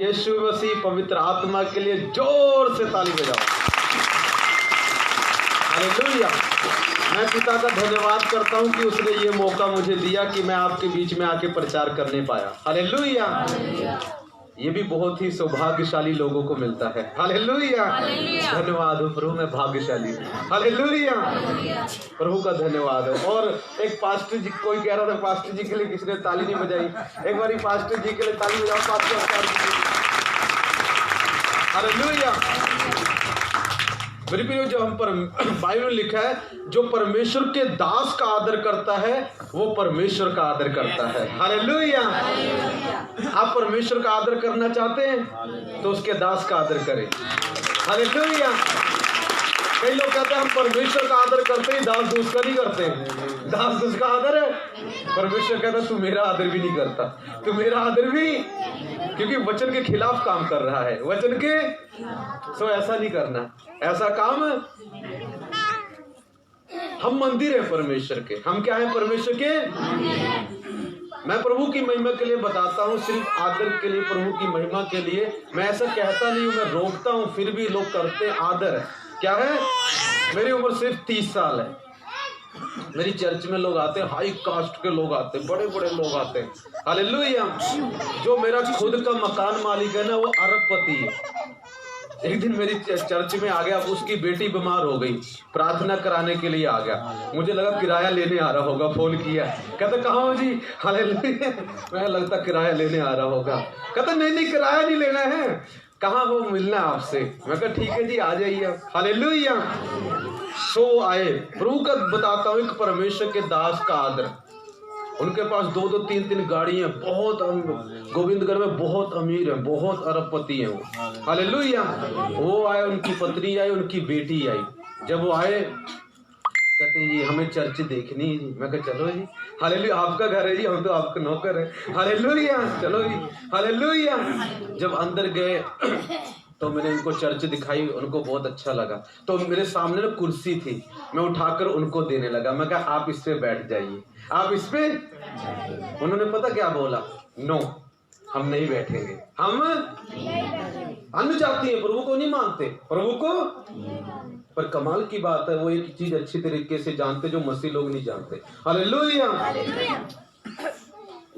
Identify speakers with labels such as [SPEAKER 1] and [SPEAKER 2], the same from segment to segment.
[SPEAKER 1] यीशु मसीह पवित्र आत्मा के लिए जोर से ताली बजाओ। हालेलुया। मैं पिता का धन्यवाद करता हूं कि उसने ये मौका मुझे दिया कि मैं आपके बीच में आके प्रचार करने पाया। हालेलुया। ये भी बहुत ही सौभाग्यशाली लोगों को मिलता है। हालेलुया। धन्यवाद हो प्रभु, मैं भाग्यशाली हूँ। हालेलुया। प्रभु का धन्यवाद है। और एक पास्टर जी, कोई कह रहा था पास्टर जी के लिए किसी ने ताली नहीं बजाई। एक बारी पास्टर जी के लिए ताली बजाओ। Pastor hallelujah. मेरे प्रियो, जो हम पर बाइबल में लिखा है, जो परमेश्वर के दास का आदर करता है वो परमेश्वर का आदर करता है। हालेलुया। आप परमेश्वर का आदर करना चाहते हैं तो उसके दास का आदर करें। हालेलुया। कई लोग कहते हैं हम परमेश्वर का आदर करते हैं, दास दूस का नहीं करते। दास दूस का आदर है, परमेश्वर कहता तू मेरा आदर भी नहीं करता, तू मेरा आदर भी, क्योंकि वचन के खिलाफ काम कर रहा है। वचन के सो ऐसा नहीं करना, ऐसा काम। हम मंदिर है परमेश्वर के। हम क्या है परमेश्वर के? मैं प्रभु की महिमा के लिए बताता हूँ, सिर्फ आदर के लिए, प्रभु की महिमा के लिए। मैं ऐसा कहता नहीं हूँ, मैं रोकता हूँ, फिर भी लोग करते आदर। क्या है? मेरी उम्र सिर्फ 30 साल है। मेरी चर्च में लोग आते हैं, हाई कास्ट के लोग आते हैं, बड़े बड़े लोग आते हैं। हालेलुया। जो मेरा खुद का मकान मालिक है ना, वो अरबपति है। एक दिन मेरी चर्च में आ गया, उसकी बेटी बीमार हो गई, प्रार्थना कराने के लिए आ गया। मुझे लगा किराया लेने आ रहा होगा, फोन किया, कहता कहाँ हो जी? हालेलुया। मैं लगता किराया लेने आ रहा होगा। कहता नहीं किराया नहीं लेना है, कहाँ हो, मिलना आपसे। मैं कहा ठीक है जी, आ जाइए। हालेलुया। सो आए। प्रभु का बताता हूँ, एक परमेश्वर के दास का आदर। उनके पास 2-2, 3-3 गाड़ी हैं, बहुत गोविंदगढ़ में बहुत अमीर है, बहुत अरबपति हैं वो। हालेलुया। वो आए, उनकी पत्नी आई, उनकी बेटी आई। जब वो आए कहते हैं जी हमें चर्च देखनी है जी। मैं कहा चलो जी। हालेलुया। आपका घर है जी, हम तो आपके नौकर है। हालेलुया। चलो जी। हालेलुया। जब अंदर गए तो मैंने उनको चर्च दिखाई, उनको बहुत अच्छा लगा। तो मेरे सामने ना कुर्सी थी, मैं उठाकर उनको देने लगा। मैं कहा आप इस पे बैठ जाइए, आप इस पे। उन्होंने पता क्या बोला? नो, हम नहीं बैठेंगे। हम अन्य जाति है, प्रभु को नहीं मानते, प्रभु को। पर कमाल की बात है, वो एक चीज अच्छी तरीके से जानते जो मसीह लोग नहीं जानते। हालेलुया।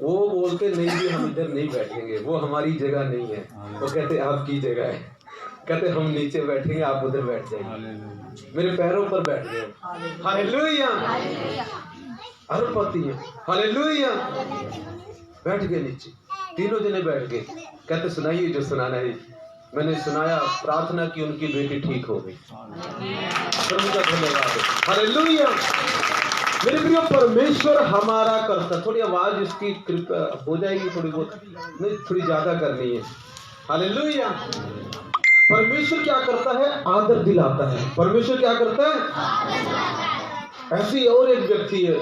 [SPEAKER 1] वो बोलते नहीं जी हम इधर नहीं बैठेंगे, वो हमारी जगह नहीं है। वो कहते आपकी जगह है। कहते हम नीचे बैठेंगे, आप उधर बैठ जाइए। मेरे पैरों पर बैठ गए। हालेलुया। अरबपति है। हालेलुया। बैठ गए नीचे, तीनों जने बैठ गए। कहते सुनाइए जो सुनाना है। मैंने सुनाया, प्रार्थना की, उनकी बेटी ठीक हो गई। प्रभु का धन्यवाद। हालेलुया। मेरे प्रिय, परमेश्वर हमारा करता। थोड़ी आवाज इसकी कृपा हो जाएगी, थोड़ी बहुत नहीं, थोड़ी ज्यादा करनी है। हालेलुया। परमेश्वर क्या करता है? आदर दिलाता है। परमेश्वर क्या करता है? ऐसी और एक व्यक्ति है,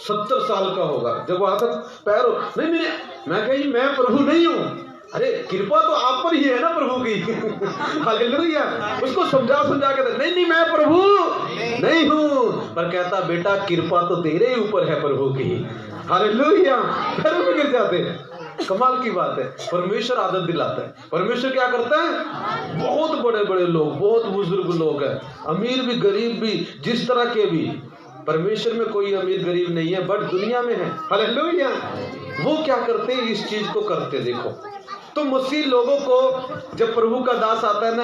[SPEAKER 1] 70 साल का होगा, जब वो आता पैरों नहीं, मैं कही मैं प्रभु नहीं हूँ। अरे कृपा तो आप पर ही है ना प्रभु की। हालेलुया। उसको समझा के नहीं मैं प्रभु नहीं हूँ, पर कहता बेटा कृपा तो तेरे ही ऊपर है प्रभु की। हालेलुया। पैरों में गिर जाते हैं। कमाल की बात है। परमेश्वर आदत दिलाता है। परमेश्वर क्या करता है? बहुत बड़े बड़े लोग, बहुत बुजुर्ग लोग हैं, अमीर भी गरीब भी, जिस तरह के भी। परमेश्वर में कोई अमीर गरीब नहीं है, बट दुनिया में है। हालेलुया। वो क्या करते हैं? इस चीज को करते। देखो तो मसीह लोगों को, जब प्रभु का दास आता है ना,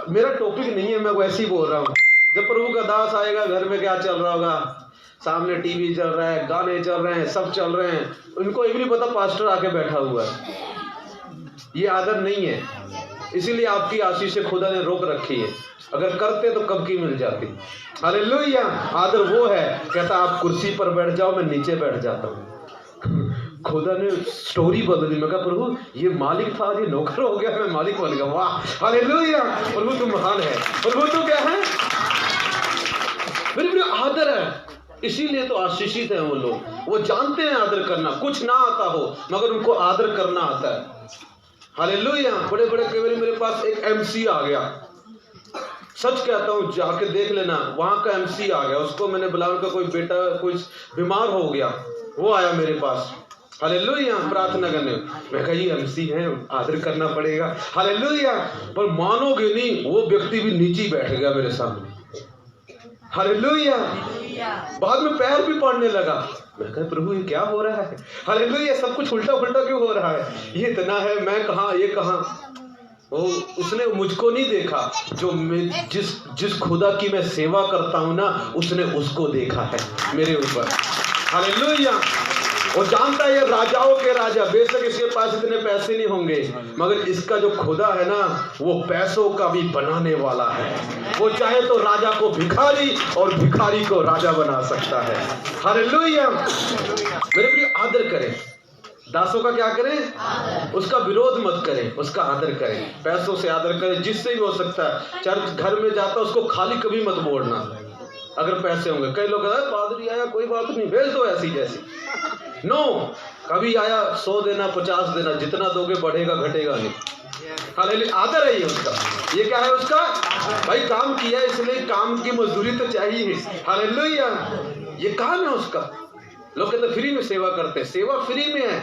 [SPEAKER 1] मेरा टॉपिक नहीं है, मैं वैसे ही बोल रहा हूँ। जब प्रभु का दास आएगा, घर में क्या चल रहा होगा? सामने टीवी चल रहा है, गाने चल रहे हैं, सब चल रहे हैं। उनको ये भी नहीं पता पास्टर आके बैठा हुआ है। ये आदर नहीं है, इसीलिए आपकी आशीष से खुदा ने रोक रखी है। अगर करते तो कब की मिल जाती। हालेलुया। आदर वो है, कहता आप कुर्सी पर बैठ जाओ, मैं नीचे बैठ जाता हूँ। खुदा ने स्टोरी बदली। मैं कहा प्रभु ये मालिक था, ये नौकर हो गया, मैं मालिक बन गया। वाह। हालेलुया। प्रभु तुम महान है। प्रभु तू क्या है? मेरे आदर है, इसीलिए तो आशीषित है वो लोग। वो जानते हैं आदर करना, कुछ ना आता हो मगर उनको आदर करना आता है। हालेलुया। बड़े बड़े केवल मेरे पास एक MC आ गया, सच कहता हूँ, जाके देख लेना, वहां का MC आ गया। उसको मैंने बुलाया, उनका कोई बेटा कुछ बीमार हो गया, वो आया मेरे पास। हालेलुया। प्रार्थना करने मैं कही एमसी है, आदर करना पड़ेगा। हालेलुया। पर मानोगे नहीं, वो व्यक्ति भी नीचे बैठ गया मेरे सामने। हालेलुया। बाद में पैर भी पड़ने लगा। मैं कहा प्रभु ये क्या हो रहा है? हालेलुया। सब कुछ उल्टा पुल्टा क्यों हो रहा है? ये इतना है, मैं कहाँ, ये कहाँ। वो उसने मुझको नहीं देखा, जो मैं जिस खुदा की मैं सेवा करता हूं ना, उसने उसको देखा है मेरे ऊपर। हालेलुया। वो जानता है ये राजाओं के राजा, बेशक इसके पास इतने पैसे नहीं होंगे, मगर इसका जो खुदा है ना, वो पैसों का भी बनाने वाला है। वो चाहे तो राजा को भिखारी और भिखारी को राजा बना सकता है। हालेलुया। मेरे प्रिय, आदर करें, दासों का क्या करें? उसका विरोध मत करें, उसका आदर करें। पैसों से आदर करें, जिससे भी हो सकता है। चर्च घर में जाता उसको खाली कभी मत मोड़ना, अगर पैसे होंगे। कई लोग कहते हैं पादरी आया, कोई बात नहीं, भेज दो ऐसी जैसी। नो, कभी आया 100 देना, 50 देना, जितना दोगे बढ़ेगा घटेगा नहीं। हालेलुया। आदर है ये उसका। ये क्या है उसका? भाई काम किया इसलिए काम की मजदूरी तो चाहिए। हालेलुया। ये काम है उसका। लोग कहते फ्री में सेवा करते हैं, सेवा फ्री में है,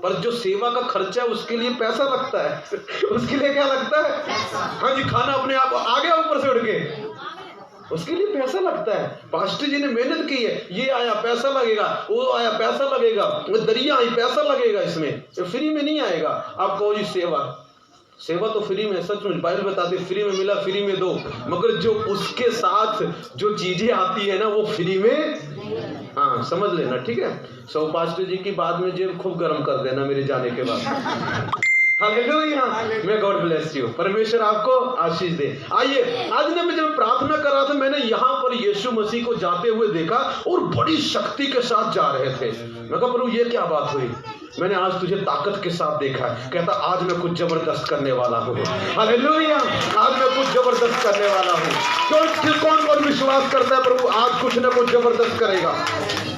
[SPEAKER 1] पर जो सेवा का खर्चा है उसके लिए पैसा लगता है। उसके लिए क्या लगता है? हाँ जी, खाना अपने आप आ गया ऊपर से उड़ के, उसके लिए पैसा लगता है। पास्टर जी ने मेहनत की है, ये आया पैसा लगेगा, वो आया पैसा लगेगा, वो दरिया आई पैसा लगेगा, इसमें फ्री में नहीं आएगा। आपको जी सेवा तो फ्री में, सच में बाइबल बताती है फ्री में मिला फ्री में दो, मगर जो उसके साथ जो चीजें आती है ना, वो फ्री में, हाँ समझ लेना, ठीक है। सो पास्टर जी की बाद में जेब खूब गर्म कर देना मेरे जाने के बाद। हालेलुया। मैं गॉड ब्लेस यू। परमेश्वर आपको आशीष दे। आइए, आज ना मैं जब प्रार्थना कर रहा था, मैंने यहाँ पर यीशु मसीह को जाते हुए देखा और बड़ी शक्ति के साथ जा रहे थे। मैं कहा प्रभु ये क्या बात हुई? मैंने आज तुझे ताकत के साथ देखा है। कहता आज मैं कुछ जबरदस्त करने वाला हूँ। हालेलुया। आज मैं कुछ जबरदस्त करने वाला हूँ। कौन कौन विश्वास करता है प्रभु आज कुछ ना कुछ जबरदस्त करेगा?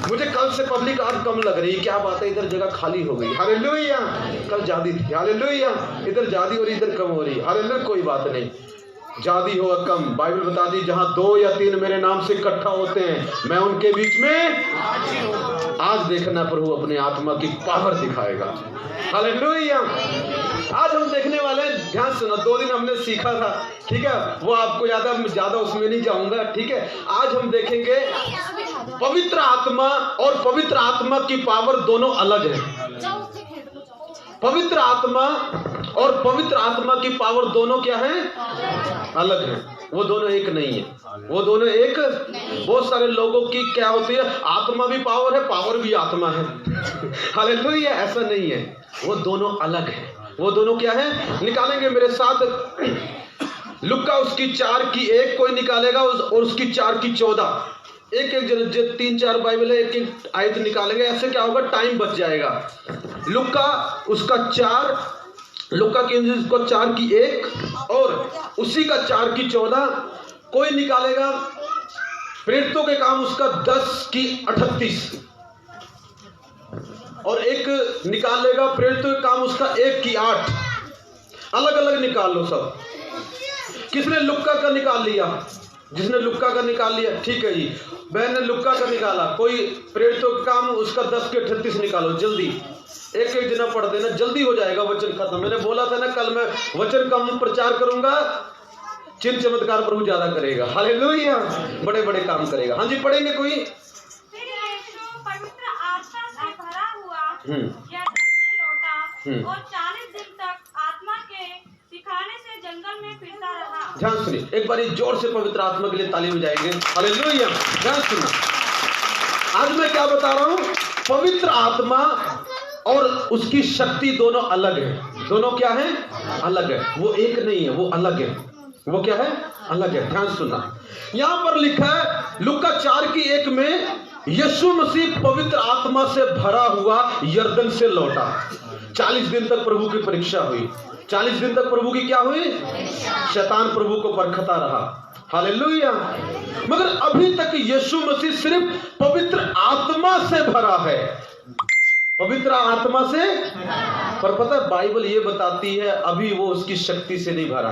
[SPEAKER 1] मुझे कल से पब्लिक आज कम लग रही है। क्या बात है, इधर जगह खाली हो गई। हालेलुया। कल ज्यादा थी। हालेलुया। इधर ज्यादा और इधर कम हो रही। हालेलुया। कोई बात नहीं, ज्यादा हो कम, बाइबल बता दी जहां 2 या 3 मेरे नाम से इकट्ठा होते हैं, मैं उनके बीच में। आज देखना प्रभु अपने आत्मा की पावर दिखाएगा। हालेलुया। आज हम देखने वाले हैं, ध्यान सुना, 2 दिन हमने सीखा था, ठीक है, वो आपको याद है, मैं ज्यादा उसमें नहीं जाऊंगा, ठीक है। आज हम देखेंगे पवित्र आत्मा और पवित्र आत्मा की पावर दोनों अलग है। पवित्र आत्मा और पवित्र आत्मा की पावर दोनों क्या है? अलग है। वो दोनों एक नहीं है। वो दोनों एक, बहुत सारे लोगों की क्या होती है, आत्मा भी पावर है, पावर भी आत्मा है। हालेलुया। ऐसा नहीं है, वो दोनों अलग है। वो दोनों क्या है? निकालेंगे मेरे साथ। लुक्का उसकी 4 की 1 कोई निकालेगा और उसकी 4 की 14। एक जन 3-4 बाइबल है, एक आयत निकालेंगे। ऐसे क्या होगा, टाइम बच जाएगा। लुक्का उसका 4, लुक्का की उसको 4 की 1 और उसी का 4 की 14 कोई निकालेगा। प्रेरितों के काम उसका 10 की 38 और एक निकाल लेगा प्रेरितों के काम उसका 1 की 8। अलग अलग निकाल लो सब। किसने लुक्का का निकाल लिया? जिसने लुक्का का निकाल लिया, ठीक है जी। बहन ने लुक्का का निकाला, कोई प्रेरितों का काम उसका 10 के 38 निकालो जल्दी। एक एक जना पढ़ देना, जल्दी हो जाएगा, वचन खत्म। मैंने बोला था ना कल मैं वचन कम प्रचार करूंगा, चिन्ह चमत्कार प्रभु ज्यादा करेगा। हालेलुया। बड़े बड़े काम करेगा। हाँ जी, पढ़ेंगे कोई।
[SPEAKER 2] पवित्र आत्मा से भरा हुआ यरदन से लौटा और 40 दिन तक आत्मा के सिखाने से जंगल में फिरता रहा।
[SPEAKER 1] ध्यान सुनिए, एक बार जोर से पवित्र आत्मा के लिए ताली बजाएंगे। हालेलुया। ध्यान सुनना, आज मैं क्या बता रहा हूँ, पवित्र आत्मा और उसकी शक्ति दोनों अलग है। दोनों क्या है? अलग है। वो एक नहीं है, वो अलग है। वो क्या है? अलग है। ध्यान सुनना, यहां पर लिखा है लुक्का 4 की 1 में यीशु मसीह पवित्र आत्मा से भरा हुआ यरदन से लौटा। 40 दिन तक प्रभु की परीक्षा हुई। 40 दिन तक प्रभु की क्या हुई? शैतान प्रभु को परखता रहा। हालेलुया। मगर अभी तक यीशु मसीह सिर्फ पवित्र आत्मा से भरा है। पवित्र आत्मा से, पर पता है बाइबल ये बताती है अभी वो उसकी शक्ति से नहीं भरा।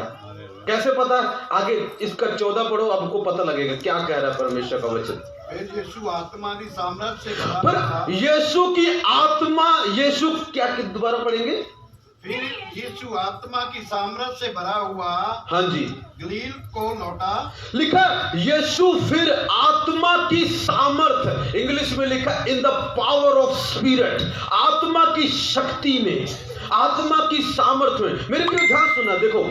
[SPEAKER 1] कैसे पता? आगे इसका 14 पढ़ो, आपको पता लगेगा क्या कह रहा है परमेश्वर का वचन।
[SPEAKER 3] फिर यीशु आत्मा की सामर्थ्य से भरा
[SPEAKER 1] पर
[SPEAKER 3] हुआ।
[SPEAKER 1] यीशु की आत्मा, यीशु क्या, दोबारा पढ़ेंगे?
[SPEAKER 3] फिर यीशु आत्मा की सामर्थ्य से भरा हुआ
[SPEAKER 1] हाँ जी,
[SPEAKER 3] गलील को लौटा।
[SPEAKER 1] लिखा यीशु फिर आत्मा की सामर्थ, इंग्लिश में लिखा in the power of spirit, आत्मा की शक्ति में, आत्मा की सामर्थ में। मेरे प्रिय ध्यान सुनना, देखो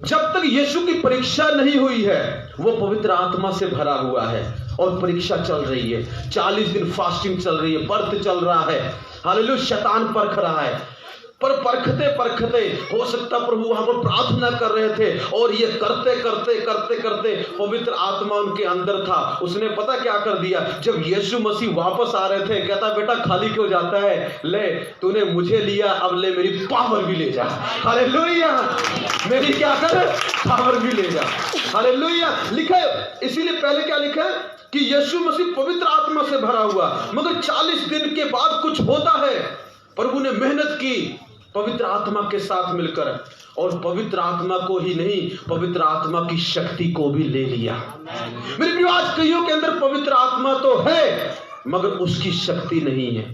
[SPEAKER 1] जब तक यीशु की परीक्षा नहीं हुई है वो पवित्र आत्मा से भरा हुआ है और परीक्षा चल रही है, 40 दिन फास्टिंग चल रही है, व्रत चल रहा है, हालेलुया, शैतान परख रहा है। पर परखते परखते हो सकता प्रभु वहां पर प्रार्थना कर रहे थे और ये करते करते करते करते पवित्र आत्मा उनके अंदर था। उसने पता क्या कर दिया, जब यीशु मसीह वापस आ रहे थे, कहता बेटा खाली क्यों जाता है, ले तूने मुझे लिया, अब ले मेरी पावर भी ले जा। हालेलुया, मेरी क्या कर, पावर भी ले जा। हालेलुया, लिखा है, इसीलिए पहले क्या लिखा है कि यीशु मसीह पवित्र आत्मा से भरा हुआ, मगर 40 दिन के बाद कुछ होता है। प्रभु ने मेहनत की पवित्र आत्मा के साथ मिलकर, और पवित्र आत्मा को ही नहीं, पवित्र आत्मा की शक्ति को भी ले लिया। मेरे प्रिय, आज कईयों के अंदर पवित्र आत्मा तो है मगर उसकी शक्ति नहीं है।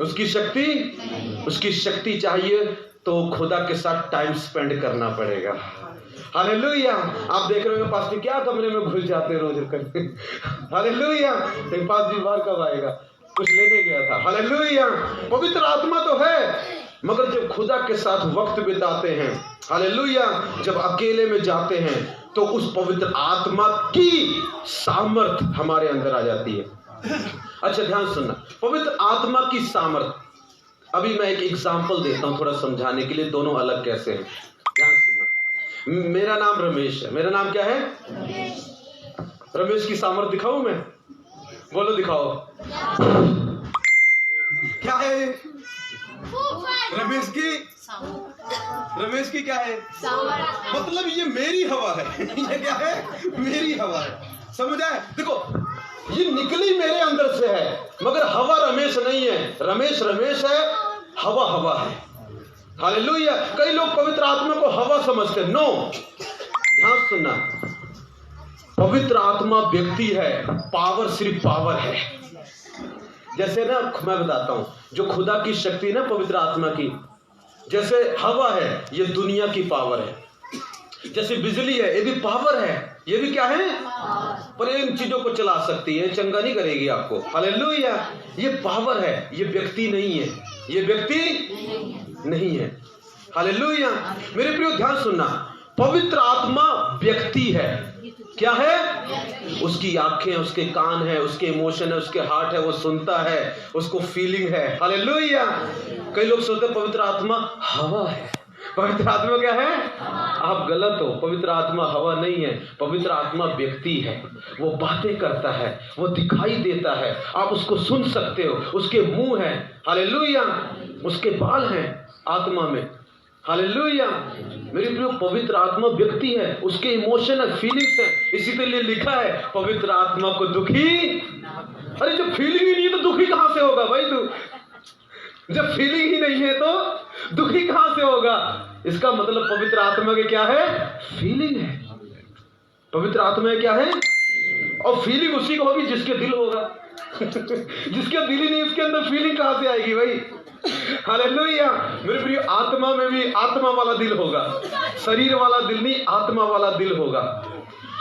[SPEAKER 1] उसकी शक्ति चाहिए तो खुदा के साथ टाइम स्पेंड करना पड़ेगा। हालेलुया, आप देख रहे हो पास्टर क्या कमरे में घुस जाते हैं रोज करके। हालेलुया, पास्टर बाहर कब आएगा, कुछ लेने गया था। हालेलुया, पवित्र आत्मा तो है मगर जब खुदा के साथ वक्त बिताते हैं, हालेलुया, जब अकेले में जाते हैं तो उस पवित्र आत्मा की सामर्थ हमारे अंदर आ जाती है। अच्छा ध्यान सुनना, पवित्र आत्मा की सामर्थ, अभी मैं एक एग्जांपल देता हूं थोड़ा समझाने के लिए, दोनों अलग कैसे हैं। ध्यान सुनना, मेरा नाम रमेश है। मेरा नाम क्या है? रमेश की सामर्थ दिखाऊं मैं? बोलो दिखाओ। क्या है रमेश की क्या है? मतलब ये मेरी हवा है। ये क्या है? मेरी हवा है। समझ आए? देखो ये निकली मेरे अंदर से है मगर हवा रमेश नहीं है। रमेश है, हवा है। हालेलुया। कई लोग पवित्र आत्मा को हवा समझते हैं। नो, ध्यान सुनना, पवित्र आत्मा व्यक्ति है, पावर सिर्फ पावर है। जैसे ना मैं बताता हूं, जो खुदा की शक्ति ना पवित्र आत्मा की, जैसे हवा है ये दुनिया की पावर है, जैसे बिजली है ये भी पावर है, ये भी क्या है? पर इन चीजों को चला सकती है, चंगा नहीं करेगी आपको। हालेलुया, ये पावर है, ये व्यक्ति नहीं है, ये व्यक्ति नहीं है। हालेलुया। मेरे प्रियो ध्यान सुनना, पवित्र आत्मा व्यक्ति है। क्या है? उसकी आंखें, उसके कान है, उसके इमोशन है, उसके हार्ट है, वो सुनता है, उसको फीलिंग है। हालेलुया। कई लोग सोचते हैं पवित्र आत्मा हवा है। पवित्र आत्मा क्या है? आप गलत हो। पवित्र आत्मा हवा नहीं है, पवित्र आत्मा व्यक्ति है। वो बातें करता है, वो दिखाई देता है, आप उसको सुन सकते हो, उसके मुंह है। हालेलुया। उसके बाल हैं आत्मा में। हालेलुया। मेरे प्रियो, पवित्र आत्मा व्यक्ति है, उसके इमोशन है, फीलिंग्स है। इसी के लिए लिखा है पवित्र आत्मा को दुखी। अरे जब फीलिंग ही नहीं है तो दुखी कहां से होगा भाई? तू जब फीलिंग ही नहीं है तो दुखी कहां से होगा? इसका मतलब पवित्र आत्मा के क्या है? फीलिंग है। पवित्र आत्मा क्या है? और फीलिंग उसी को होगी जिसके दिल होगा। जिसके दिल ही नहीं, उसके अंदर फीलिंग कहां से आएगी भाई? हालेलुया। मेरे प्रिय, आत्मा में भी आत्मा वाला दिल होगा, शरीर वाला दिल नहीं, आत्मा वाला दिल होगा।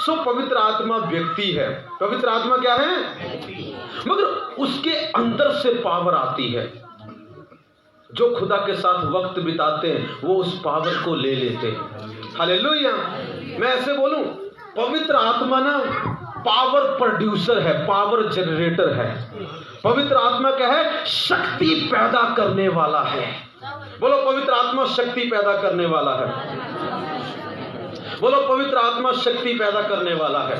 [SPEAKER 1] सो पवित्र आत्मा व्यक्ति है। पवित्र आत्मा क्या है? मगर उसके अंदर से पावर आती है। जो खुदा के साथ वक्त बिताते हैं वो उस पावर को ले लेते हैं। हालेलुया। मैं ऐसे बोलूं, पवित्र आत्मा ना पावर प्रोड्यूसर है, पावर जनरेटर है। पवित्र आत्मा क्या है? शक्ति पैदा करने वाला है। बोलो पवित्र आत्मा शक्ति पैदा करने वाला है। बोलो पवित्र आत्मा शक्ति पैदा करने वाला है।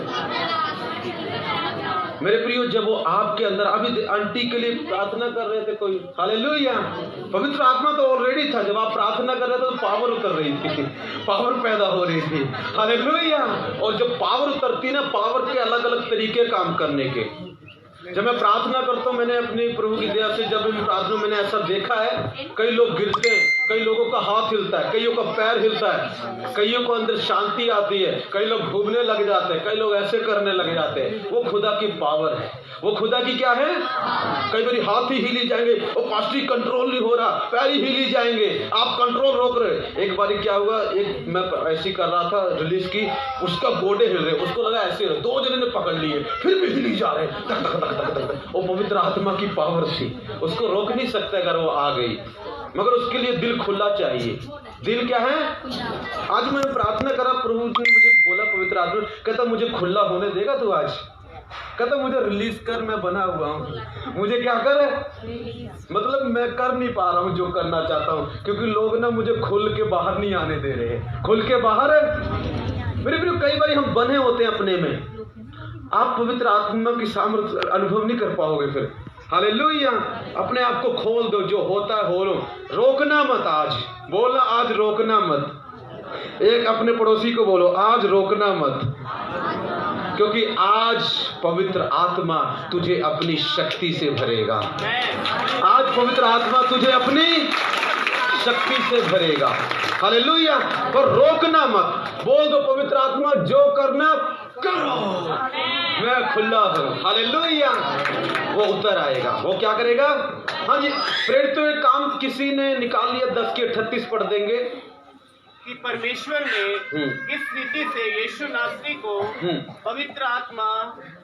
[SPEAKER 1] मेरे प्रियो, जब वो आपके अंदर, अभी आंटी के लिए प्रार्थना कर रहे थे कोई, हालेलुया, पवित्र आत्मा तो ऑलरेडी था। जब आप प्रार्थना कर रहे थे तो पावर उतर रही थी, पावर पैदा हो रही थी। हालेलुया। और जब पावर उतरती ना, पावर के अलग अलग तरीके काम करने के। जब मैं प्रार्थना करता हूँ, मैंने अपनी प्रभु की दया से जब मैं प्रार्थना, मैंने ऐसा देखा है, कई लोग गिरते हैं कई लोगों का हाथ हिलता है, कईयों का पैर हिलता है, कईयों को अंदर शांति आती है, कई लोग घूमने लग जाते हैं, कई लोग ऐसे करने लग जाते हैं। वो खुदा की पावर है, वो खुदा की क्या है। कई बार हाथ ही हिली जाएंगे, वो पास्टी कंट्रोल नहीं हो रहा, पैर ही हिली जाएंगे, आप कंट्रोल रोक रहे। एक बार क्या हुआ, एक मैं ऐसी कर रहा था रिलीज की, उसका गोडे हिल रहे, उसको लगा ऐसे, दो जने ने पकड़ लिए, फिर भी हिली जा रहे, धक धक धक धक धक। वो पवित्र आत्मा की पावर थी, उसको रोक नहीं सकता अगर वो आ गई, मगर उसके लिए दिल खुला चाहिए। दिल क्या है। आज मैंने प्रार्थना करा, प्रभु ने मुझे बोला, पवित्र आत्मा कहता मुझे खुला होने देगा तू आज, कहता मुझे रिलीज कर, मैं बना हुआ हूँ, मुझे क्या कर। मतलब मैं कर नहीं पा रहा हूँ जो करना चाहता हूँ, क्योंकि लोग ना मुझे खुल के बाहर नहीं आने दे रहे हैं। खुल के बाहर मेरे प्रिय, कई बार हम बने होते हैं अपने में, आप पवित्र आत्मा की सामर्थ्य अनुभव नहीं कर पाओगे फिर। हालेलुया। अपने आप को खोल दो, जो होता है हो लो, रोकना मत। आज बोलना, आज रोकना मत। एक अपने पड़ोसी को बोलो, आज रोकना मत, क्योंकि आज पवित्र आत्मा तुझे अपनी शक्ति से भरेगा। आज पवित्र आत्मा तुझे अपनी शक्ति से भरेगा। हालेलुया। पर रोकना मत, बोल दो पवित्र आत्मा जो करना करो, मैं खुला हूं। हालेलुया। वो उतर आएगा। वो क्या करेगा। हाँ जी, प्रेरितों में काम किसी ने निकाल लिया, 10 के 38 पढ़ देंगे
[SPEAKER 4] कि परमेश्वर ने इस रीति से यीशु नासरी को पवित्र आत्मा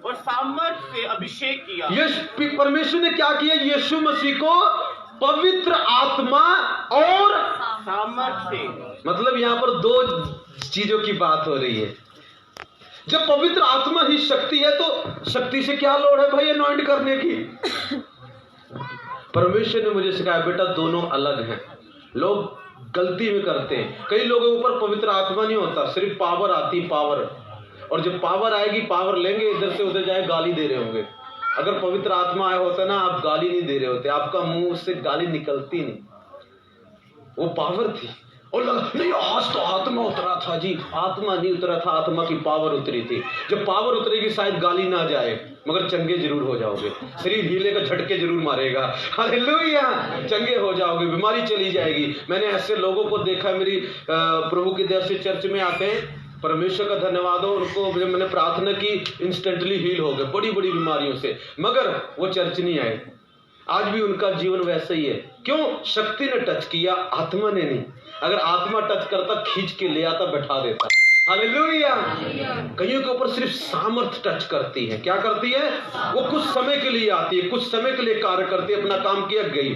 [SPEAKER 4] और सामर्थ्य से अभिषेक किया।
[SPEAKER 1] परमेश्वर ने क्या किया, यीशु मसीह को पवित्र आत्मा और
[SPEAKER 4] सामर्थ्य से,
[SPEAKER 1] मतलब यहाँ पर 2 चीजों की बात हो रही है। जब पवित्र आत्मा ही शक्ति है तो शक्ति से क्या लोड़ है भाई अनॉइंट करने की। परमेश्वर ने मुझे सिखाया, बेटा दोनों अलग हैं। लोग गलती में करते हैं, कई लोगों के ऊपर पवित्र आत्मा नहीं होता, सिर्फ पावर आती, पावर। और जब पावर आएगी, पावर लेंगे, इधर से उधर जाए गाली दे रहे होंगे। अगर पवित्र आत्मा आया होता ना, आप गाली नहीं दे रहे होते, आपका मुंह से गाली निकलती नहीं। वो पावर थी। और लगा नहीं आज तो आत्मा उतरा था जी, आत्मा नहीं उतरा था, आत्मा की पावर उतरी थी। जब पावर उतरेगी शायद गाली ना जाए, मगर चंगे जरूर हो जाओगे, शरीर हिलेगा, झटके जरूर मारेगा। हालेलुया। चंगे हो जाओगे, बीमारी चली जाएगी। मैंने ऐसे लोगों को देखा, मेरी प्रभु की दया से चर्च में आते हैं, परमेश्वर का धन्यवाद हो, उनको मैंने प्रार्थना की, इंस्टेंटली हील हो गए बड़ी बड़ी बीमारियों से, मगर वो चर्च नहीं आए। आज भी उनका जीवन वैसा ही है। क्यों? शक्ति ने टच किया, आत्मा ने नहीं। अगर आत्मा टच करता, खींच के ले आता, बैठा देता। हालेलुया। कईयों के ऊपर सिर्फ सामर्थ टच करती है। क्या करती है? वो कुछ समय के लिए आती है, कुछ समय के लिए कार्य करती है, अपना काम किया, गई।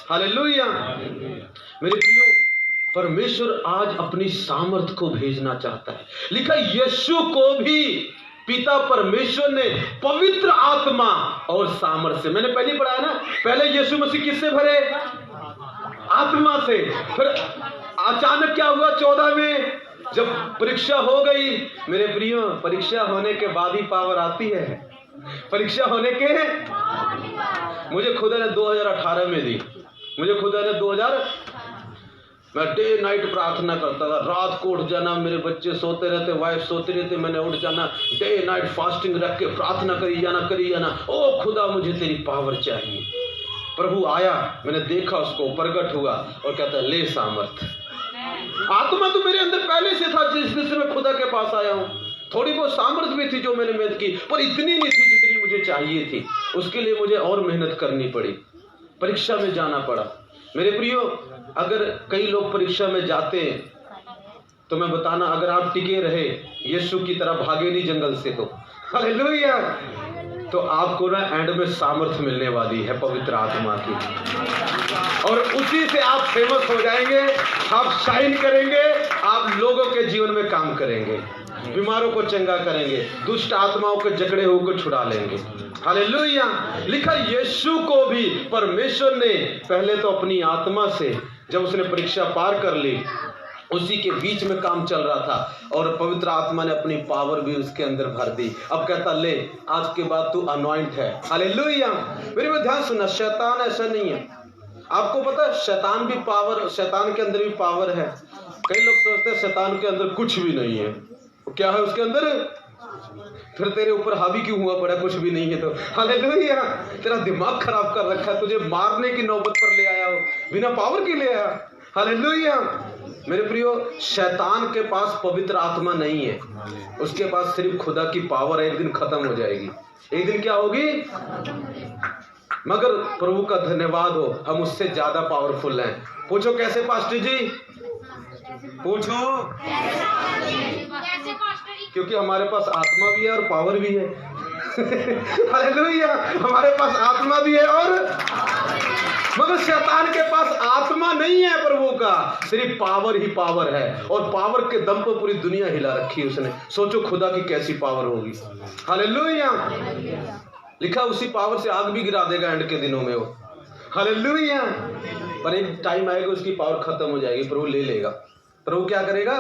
[SPEAKER 1] हालेलुया। मेरे प्रियो, परमेश्वर आज अपनी सामर्थ को भेजना चाहता है। लिखा यीशु को भी पिता परमेश्वर ने पवित्र आत्मा और सामर्थ से, मैंने पहले पढ़ा ना, पहले यीशु मसीह किससे भरे? आत्मा से। फिर अचानक क्या हुआ 14 में, जब परीक्षा हो गई। मेरे प्रियो, परीक्षा होने के बाद ही पावर आती है। परीक्षा होने के मुझे खुदा ने 2018 में दी। मुझे खुदा ने 2000, मैं डे नाइट प्रार्थना करता था, रात को उठ जाना, मेरे बच्चे सोते रहते, वाइफ सोती रहती, मैंने उठ जाना, डे नाइट फास्टिंग रख के प्रार्थना करी जाना। ओ खुदा मुझे तेरी पावर चाहिए। प्रभु आया, मैंने देखा, उसको प्रकट हुआ और कहता ले सामर्थ। आत्मा तो मेरे अंदर पहले से था, जिस दिन से मैं खुदा के पास आया हूँ। थोड़ी बहुत सामर्थ भी थी जो मैंने मेहनत की, पर इतनी नहीं थी जितनी मुझे चाहिए थी। उसके लिए मुझे और मेहनत करनी पड़ी, परीक्षा में जाना पड़ा। मेरे प्रियो, अगर कई लोग परीक्षा में जाते हैं तो मैं बताना, अगर आप टिके रहे, यीशु की तरह भागे नहीं जंगल से, तो हालेलुया, तो आपको ना एंड में सामर्थ मिलने वाली है पवित्र आत्मा की, और उसी से आप फेमस हो जाएंगे, आप शाइन करेंगे, आप लोगों के जीवन में काम करेंगे, बीमारों को चंगा करेंगे, दुष्ट आत्माओं के जकड़े हुए को छुड़ा लेंगे। हालेलुया। लिखा यीशु को भी परमेश्वर ने पहले तो अपनी आत्मा से, जब उसने परीक्षा पार कर ली, उसी के बीच में काम चल रहा था, और पवित्र आत्मा ने अपनी पावर भी उसके अंदर भर दी। अब कहता ले, आज के बाद तू अनॉइंट है। हालेलुया। मेरे में ध्यान सुनना, शैतान ऐसा नहीं है। आपको पता है शैतान भी पावर, शैतान के अंदर भी पावर है। कई लोग सोचते हैं शैतान के अंदर कुछ भी नहीं है। क्या है उसके अंदर? फिर तेरे ऊपर हावी क्यों हुआ पड़ा? कुछ भी नहीं है तो। हालेलुया। तेरा दिमाग खराब कर रखा है, तुझे मारने की नौबत पर ले आया हो, बिना पावर की ले आया। हालेलुया। मेरे प्रियो, शैतान के पास पवित्र आत्मा नहीं है, उसके पास सिर्फ खुदा की पावर है। एक दिन खत्म हो जाएगी, एक दिन क्या होगी? मगर प्रभु का धन्यवाद हो, हम उससे ज्यादा पावरफुल हैं। पूछो कैसे पास्टर जी? पूछो।
[SPEAKER 2] कैसे पास्टर जी?
[SPEAKER 1] क्योंकि हमारे पास आत्मा भी है और पावर भी है। हालेलुया। हमारे पास आत्मा भी है और मगर शैतान के पास आत्मा नहीं है प्रभु का, सिर्फ पावर ही पावर है। और पावर के दम पर पूरी दुनिया हिला रखी है उसने। सोचो खुदा की कैसी पावर होगी। हालेलुया। लिखा उसी पावर से आग भी गिरा देगा एंड के दिनों में वो। हालेलुया। पर एक टाइम आएगा उसकी पावर खत्म हो जाएगी, प्रभु ले लेगा। प्रभु क्या करेगा?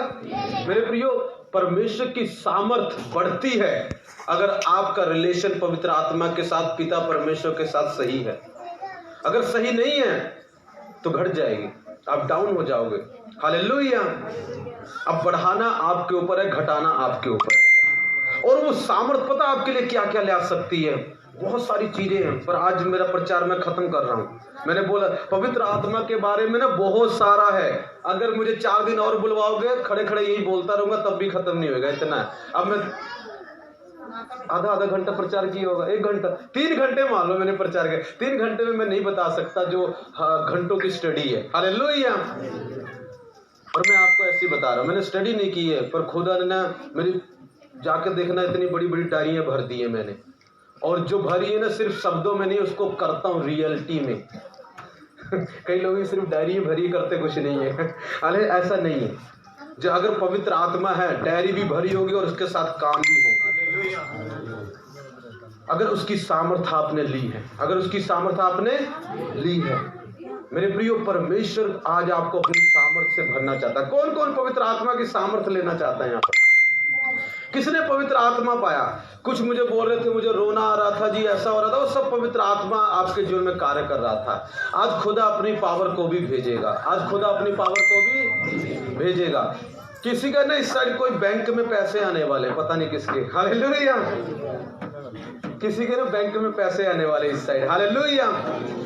[SPEAKER 1] मेरे प्रियो, परमेश्वर की सामर्थ बढ़ती है अगर आपका रिलेशन पवित्र आत्मा के साथ, पिता परमेश्वर के साथ सही है। अगर सही नहीं है तो घट जाएगी, आप डाउन हो जाओगे। हालेलुया। अब बढ़ाना आपके ऊपर है, घटाना आपके ऊपर है। और वो सामर्थ पता आपके लिए क्या क्या ला सकती है? बहुत सारी चीजें हैं, पर आज मेरा प्रचार मैं खत्म कर रहा हूँ। मैंने बोला पवित्र आत्मा के बारे में ना बहुत सारा है। अगर मुझे 4 दिन और बुलवाओगे, खड़े खड़े यही बोलता रहूंगा, तब भी खत्म नहीं होगा। इतना है। अब मैं आधा घंटा प्रचार किया होगा, 1 घंटा, 3 घंटे मान लो मैंने प्रचार किया। 3 घंटे में मैं नहीं बता सकता जो घंटों की स्टडी है। हालेलुया। और मैं आपको ऐसे ही बता रहा हूँ, मैंने स्टडी नहीं की है, पर खुदा ने ना मेरी जाकर देखना इतनी बड़ी बड़ी डायरियां भर दी है मैंने। और जो भरी है ना सिर्फ शब्दों में नहीं, उसको करता हूँ रियलिटी में। कई लोग सिर्फ डायरी भरी करते कुछ नहीं है। अरे ऐसा नहीं है। जो अगर पवित्र आत्मा है, डायरी भी भरी होगी और उसके साथ काम भी होगी। अगर उसकी सामर्थ आपने ली है, अगर उसकी सामर्थ आपने ली है। मेरे प्रियो, परमेश्वर आज आपको अपनी सामर्थ से भरना चाहता है। कौन कौन पवित्र आत्मा की सामर्थ लेना चाहता है यहाँ पर? किसने पवित्र आत्मा पाया? कुछ मुझे बोल रहे थे मुझे रोना आ रहा था जी, ऐसा हो रहा था। वो सब पवित्र आत्मा आपके जीवन में कार्य कर रहा था। आज खुदा अपनी पावर को भी भेजेगा, आज खुदा अपनी पावर को भी भेजेगा। किसी का ना इस साइड कोई बैंक में पैसे आने वाले, पता नहीं किसके। हालेलुया। किसी के ना बैंक में पैसे आने वाले इस साइड। हालेलुया।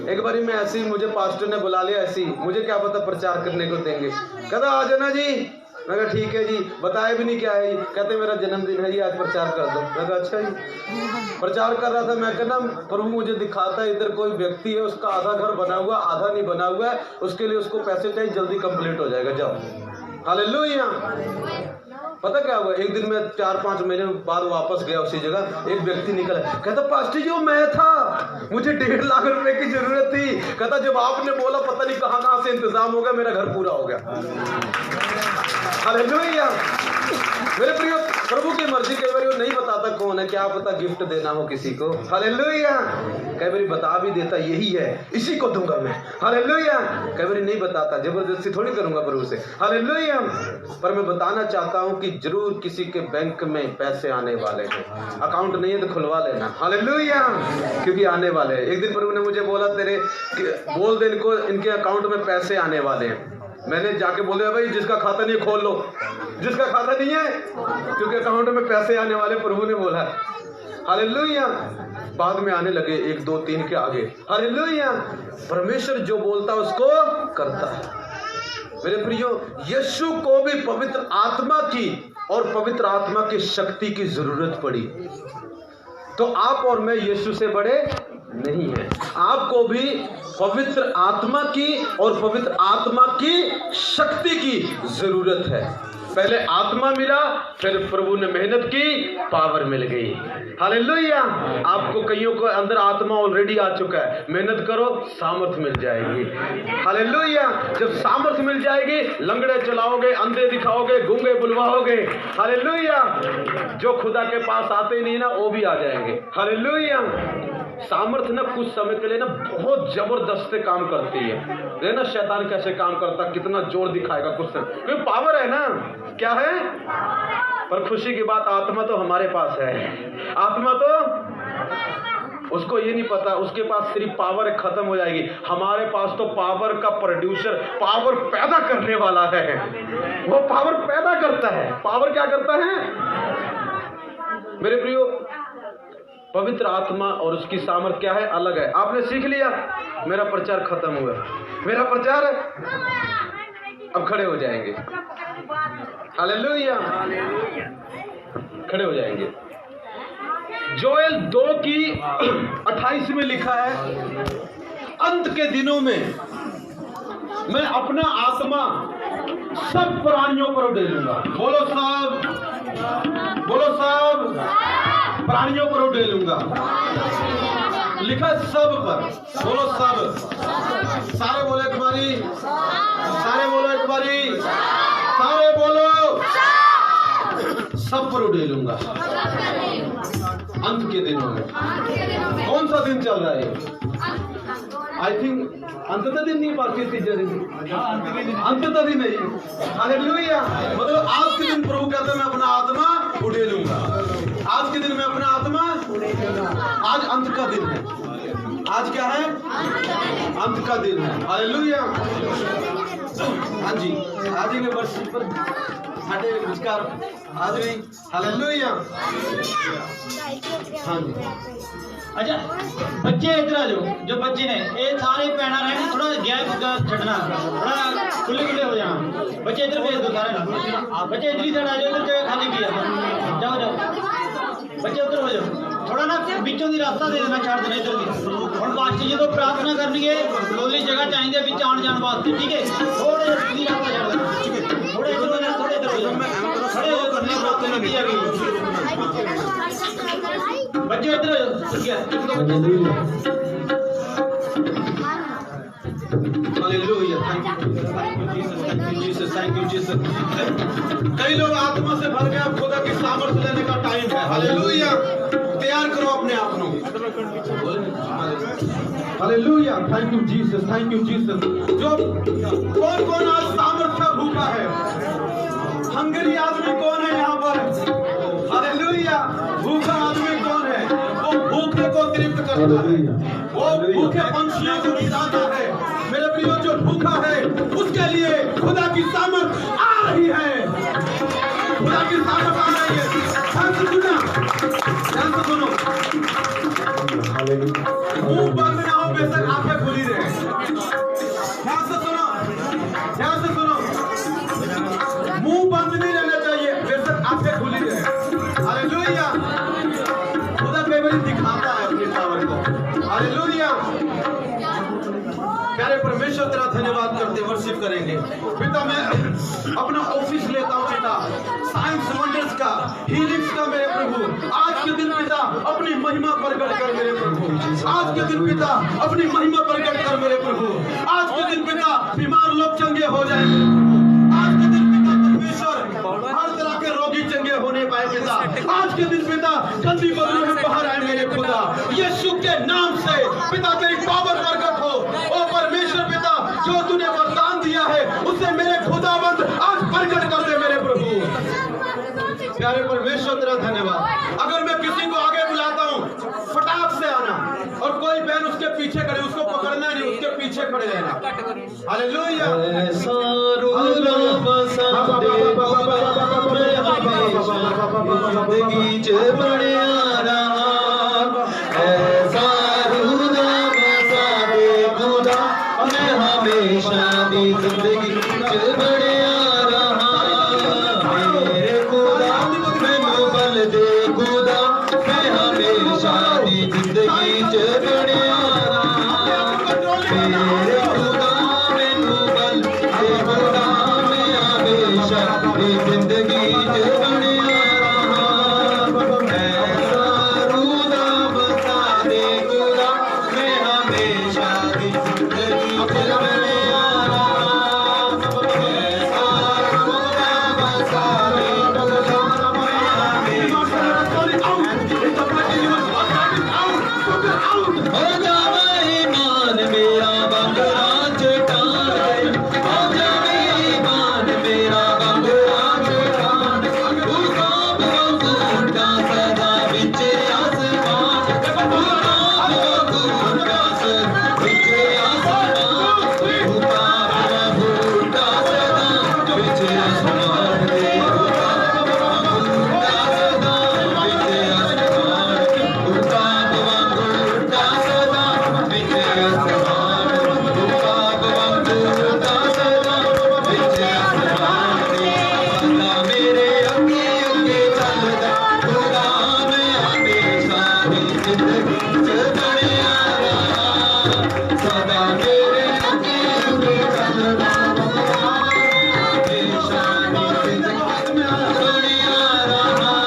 [SPEAKER 1] एक बारी मैं ऐसे ही, मुझे पास्टर ने बुला लिया ऐसे ही, मुझे क्या पता प्रचार करने को देंगे। कहता आ जाना जी। मैं कहा ठीक है जी। बताया भी नहीं क्या है। कहते मेरा जन्मदिन है जी, आज प्रचार कर दो। मैं कहा अच्छा जी। प्रचार कर रहा था, मैं कहना प्रभु मुझे दिखाता है इधर कोई व्यक्ति है, उसका आधा घर बना हुआ, आधा नहीं बना हुआ है, उसके लिए उसको पैसे चाहिए, जल्दी कंप्लीट हो जाएगा, जाओ। हालेलुया। पता क्या हुआ? एक दिन मैं 4-5 महीने बाद वापस गया उसी जगह, एक व्यक्ति निकला, कहता पास्टर जी वो मैं था, मुझे 1.5 लाख रुपए की जरूरत थी। कहता जब आपने बोला पता नहीं कहां से इंतजाम हो गया, मेरा घर पूरा हो गया। हालेलुया। मेरे प्रियो, प्रभु की मर्जी कई बार वो नहीं बताता कौन है, क्या पता गिफ्ट देना हो किसी को। हालेलुया। कई बार बता भी देता यही है, इसी को दूंगा मैं। हालेलुया। कई बार नहीं बताता, जबरदस्ती थोड़ी करूंगा प्रभु से। हालेलुया। पर मैं बताना चाहता हूं कि जरूर किसी के बैंक में पैसे आने वाले हैं। अकाउंट नहीं है तो खुलवा लेना। हालेलुया। क्योंकि आने वाले हैं। एक दिन प्रभु ने मुझे बोला तेरे बोल दे इनको, इनके अकाउंट में पैसे आने वाले हैं। मैंने जाके बोल दिया भाई जिसका खाता नहीं है खोल लो, जिसका खाता नहीं है, क्योंकि अकाउंट में पैसे आने वाले प्रभु ने बोला। हालेलुया। बाद में आने लगे 1, 2, 3 के आगे। हालेलुया। परमेश्वर जो बोलता है उसको करता है। मेरे प्रियो, यीशु को भी पवित्र आत्मा की और पवित्र आत्मा की शक्ति की जरूरत पड़ी। तो आप और मैं यीशु से बड़े नहीं है। आपको भी पवित्र आत्मा की और पवित्र आत्मा की शक्ति की जरूरत है। पहले आत्मा मिला, फिर प्रभु ने मेहनत की, पावर मिल गई। हालेलुया। आपको कईयों को अंदर आत्मा ऑलरेडी आ चुका है, मेहनत करो सामर्थ मिल जाएगी। हालेलुया। जब सामर्थ मिल जाएगी, लंगड़े चलाओगे, अंधे दिखाओगे, गूंगे बुलवाओगे। हालेलुया। जो खुदा के पास आते नहीं ना, वो भी आ जाएंगे। हालेलुया। सामर्थ ना कुछ समय के लिए ना बहुत जबरदस्त काम करती है ना। शैतान कैसे काम करता, कितना जोर दिखाएगा कुछ समय, क्योंकि पावर है ना। क्या है? पर खुशी की बात, आत्मा तो हमारे पास है। आत्मा तो उसको ये नहीं पता, उसके पास सिर्फ पावर खत्म हो जाएगी। हमारे पास तो पावर का प्रोड्यूसर, पावर पैदा करने वाला है। वो पावर पैदा करता है। पावर क्या करता है? मेरे प्रियो, पवित्र आत्मा और उसकी सामर्थ क्या है? अलग है। आपने सीख लिया, मेरा प्रचार खत्म हुआ। मेरा प्रचार अब खड़े हो जाएंगे। हालेलुया, खड़े हो जाएंगे। जोएल 2:28 में लिखा है, अंत के दिनों में मैं अपना आत्मा सब प्राणियों पर उड़ेलूंगा। बोलो सब, बोलो सब प्राणियों पर उड़ेलूंगा। लिखा सब पर, बोलो सब। सारे बोलो एक बारी, सारे बोलो एक बारी, सारे बोलो सब पर उड़ेलूंगा अंत के दिनों में। कौन सा दिन चल रहा है? आई थिंक अंततः दिन नहीं, बाकी तीसरे दिन, अंततः दिन नहीं। हालेलुया, मतलब आज के दिन प्रभु कहते हैं मैं अपना आत्मा उड़ेलूंगा। आज के दिन मैं अपना आत्मा, आज अंत का दिन है। आज क्या है? अंत का दिन है। हालेलुया। हाँ जी, आज ही में वर्ष पर साढ़े विचार आज नहीं। हालेलुया। हाँ जी।
[SPEAKER 5] अच्छा बच्चे इधर आ जाओ। जो बच्चे ने ये सारे पैना रहना, थोड़ा गैप छड़ना, थोड़ा खुले खुले हो जाना। बच्चे इधर भेज दो सारे। बच्चे इधर ही आ जाओ, इधर जगह खाली की है। जाओ जाओ बच्चे उधर हो जाओ। थोड़ा ना बिचों की रास्ता दे देना, छाड़ देना इधर की। और पास्टर जी तो प्रार्थना करनी है, थोड़ी जगह चाहिए बिच आने जाने वास्ते, ठीक है? थोड़े सीधी रास्ता छाड़ देना, थोड़े इधर हो जाओ, थोड़े इधर हो जाओ, खड़े हो करनी प्रार्थना की जाएगी। बच्चे इधर हो जाओ।
[SPEAKER 1] Hallelujah, thank you Jesus. कई लोग आत्मा से भर गए, अब खुदा की सामर्थ्य लेने का टाइम है। हालेलुया, तैयार करो अपने आप को। Hallelujah, thank you Jesus, thank you Jesus. जो कौन कौन आज सामर्थ्य भूखा है? हंगरी आदमी कौन है यहाँ पर? हालेलुया, भूखा आदमी कौन है? वो भूखे को तृप्त करता है, वो भूखे पंछियों को खिलाता है। मेरे प्रियो, जो भूखा है उसके लिए खुदा की सामर्थ आ रही है। खुदा की सामर्थ आ रही है। ध्यान से सुनो, ध्यान से सुनो। मुंह बंद ना हो, बेशक आंखें खुली रहे। ध्यान से सुनो, ध्यान से सुनो। मुंह बंद नहीं रहना चाहिए, बेशक आंखें खुली रहे। हालेलुया, खुदा कई बार दिखाता है अपनी पावर को। हालेलुया, प्यारे परमेश्वर तेरा धन्यवाद करते, वर्शिप करेंगे। पिता मैं अपना ऑफिस लेता हूँ पिता, साइंस वंडर्स का, हीलिंग्स का मेरे प्रभु। आज के दिन पिता अपनी महिमा प्रकट कर मेरे प्रभु। आज के दिन पिता अपनी महिमा प्रकट कर मेरे प्रभु। आज के दिन पिता बीमार लोग चंगे हो जाए मेरे प्रभु। आज के दिन पिता परमेश्वर हर तरह के रोगी चंगे होने पाए पिता। आज के दिन पिता गंदी बदलू में बाहर आए मेरे खुदा। यीशु के नाम से पिता तेरी पावर प्रकट हो। ओ परमेश्वर पिता, जो तूने वरदान दिया है उसे मेरे खुदावंद आज प्रकट कर दे मेरे प्रभु। प्यारे परमेश्वर तेरा धन्यवाद। अगर मैं किसी को आगे बुलाता हूँ, फटाक से आना, और कोई बहन उसके पीछे खड़े, उसको पकड़ना नहीं, उसके पीछे खड़े रहना। हालेलुया,
[SPEAKER 6] हमेशा दी जिंदगी बढ़िया रहा। मेरे खुदा मैनू बल दे खुदा, मैं हमेशा दी जिंदगी बढ़िया रहा। मेरे खुदा मैनू बल दे खुदा, मैं हमेशा दी जिंदगी बढ़िया रहा। ऐसा रूदा बता दे खुदा, मैं हमेशा दी जिंदगी बढ़िया रहा। ऐसा रूदा बता दे खुदा, मैं हमेशा हो जावे ईमान मेरा बंगला चटान, हो जावे ईमान मेरा बंगला चटान। मेरे अगे अगे चलदा खुदा मैं हमेशा दी जिंदगी च बनिया रहा सदा मेरे अगे अगे चलदा खुदा हमेशा दी जिंदगी में बनिया रहा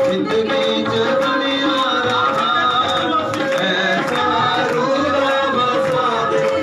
[SPEAKER 6] जिंदगी च बनिया रहा ऐसा रूला बसा दे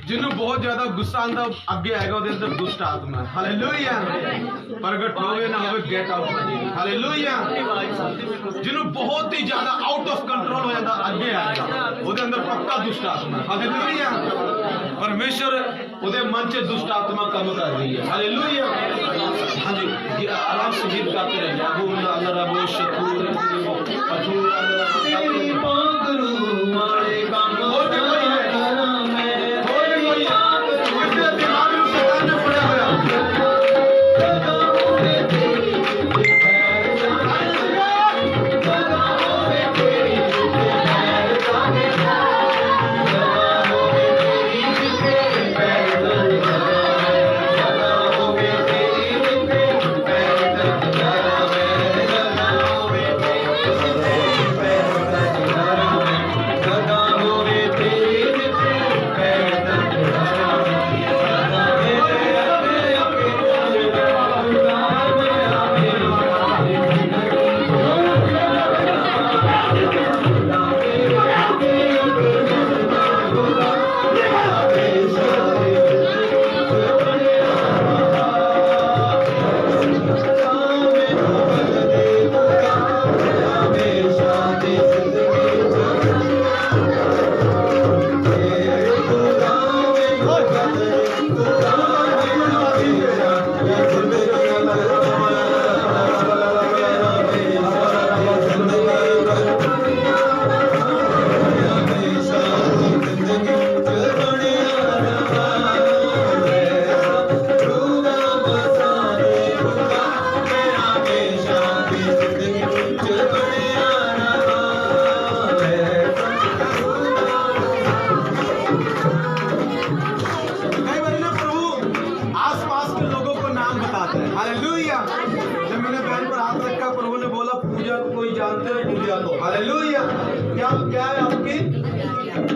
[SPEAKER 1] जिन्होंने बहुत ज्यादा गुस्सा आंदा अगे आएगा ਉਹਦੇ ਅੰਦਰ ਦੁਸ਼ਟ ਆਤਮਾ ਹੈ ਹਾਲੇਲੂਇਆ ਪ੍ਰਗਟ ਹੋਵੇ ਨਾ ਹੋਵੇ ਗੈਟ ਆਊਟ ਹਾਲੇਲੂਇਆ ਜਿਹਨੂੰ ਬਹੁਤ ਹੀ ਜ਼ਿਆਦਾ ਆਊਟ ਆਫ ਕੰਟਰੋਲ ਹੋ ਜਾਂਦਾ ਅੱਗੇ ਆਏਗਾ ਉਹਦੇ ਅੰਦਰ ਪੱਕਾ ਦੁਸ਼ਟ ਆਤਮਾ ਹੈ ਹਾਲੇਲੂਇਆ परमेश्वर ਉਹਦੇ मन ਚ दुष्ट आत्मा काम कर रही है हालेलुया हाँ जी आराम से गीत गाते रहिए अबू अल्लाह रबो शकूर अथूर अल्लाह पागरू मारे काम और भी कोई है और भी कोई है इसके दिमाग में शैतान ने पड़ा हुआ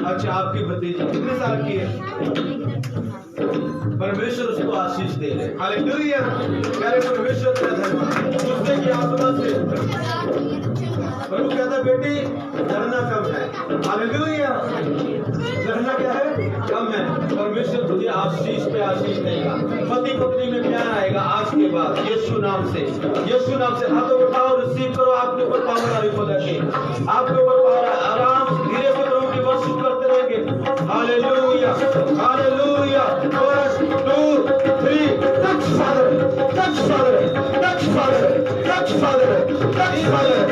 [SPEAKER 1] अच्छा आपकी भतीजी कितने साल की है परमेश्वर उसको आशीष दे रहे हालेलुया प्यारे परमेश्वर का धन्यवाद गुस्से की आत्मा से प्रभु कहता बेटी डरना कम है हालेलुया डरना क्या है कम है परमेश्वर तुझे आशीष पे आशीष देगा पति पत्नी में प्यार आएगा आज के बाद यीशु नाम से हाथों उठाओ रिसीव करो आपके ऊपर पावर आने को लगे आपके ऊपर पावर आराम धीरे से प्रभु की वर्शिप करते रहेंगे hallelujah hallelujah chorus 2 3 touch father touch father touch father touch father touch father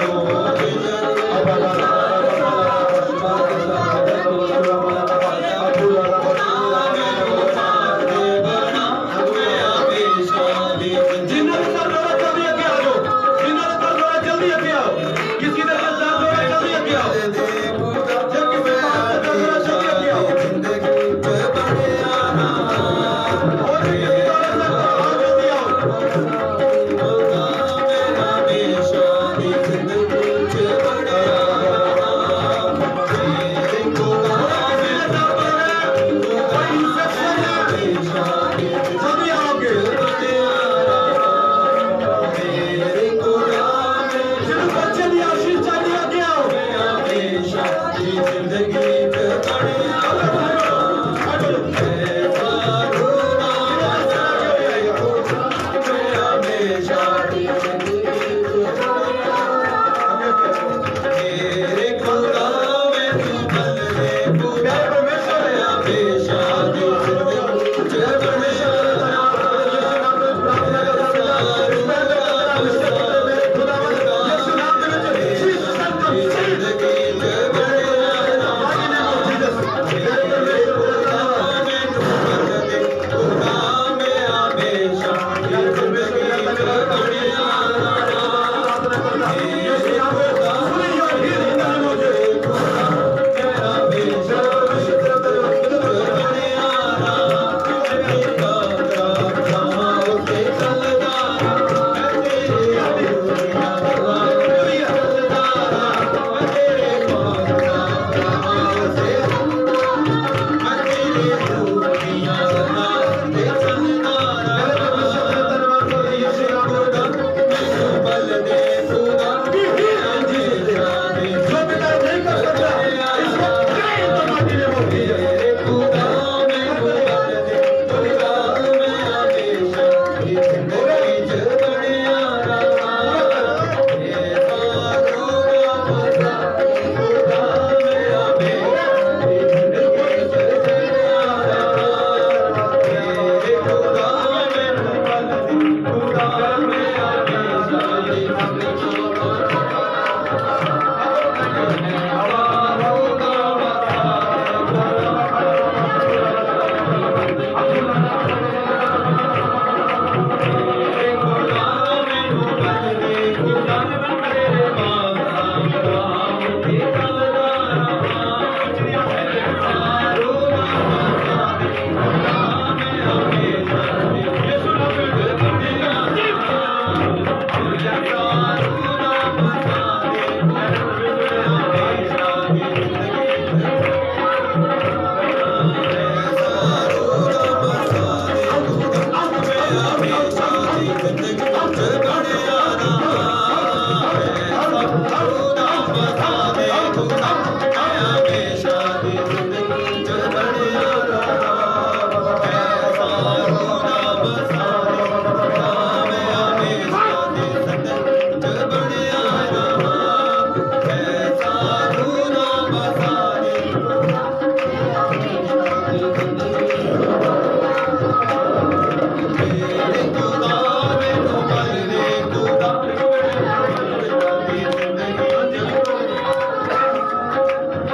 [SPEAKER 6] Oh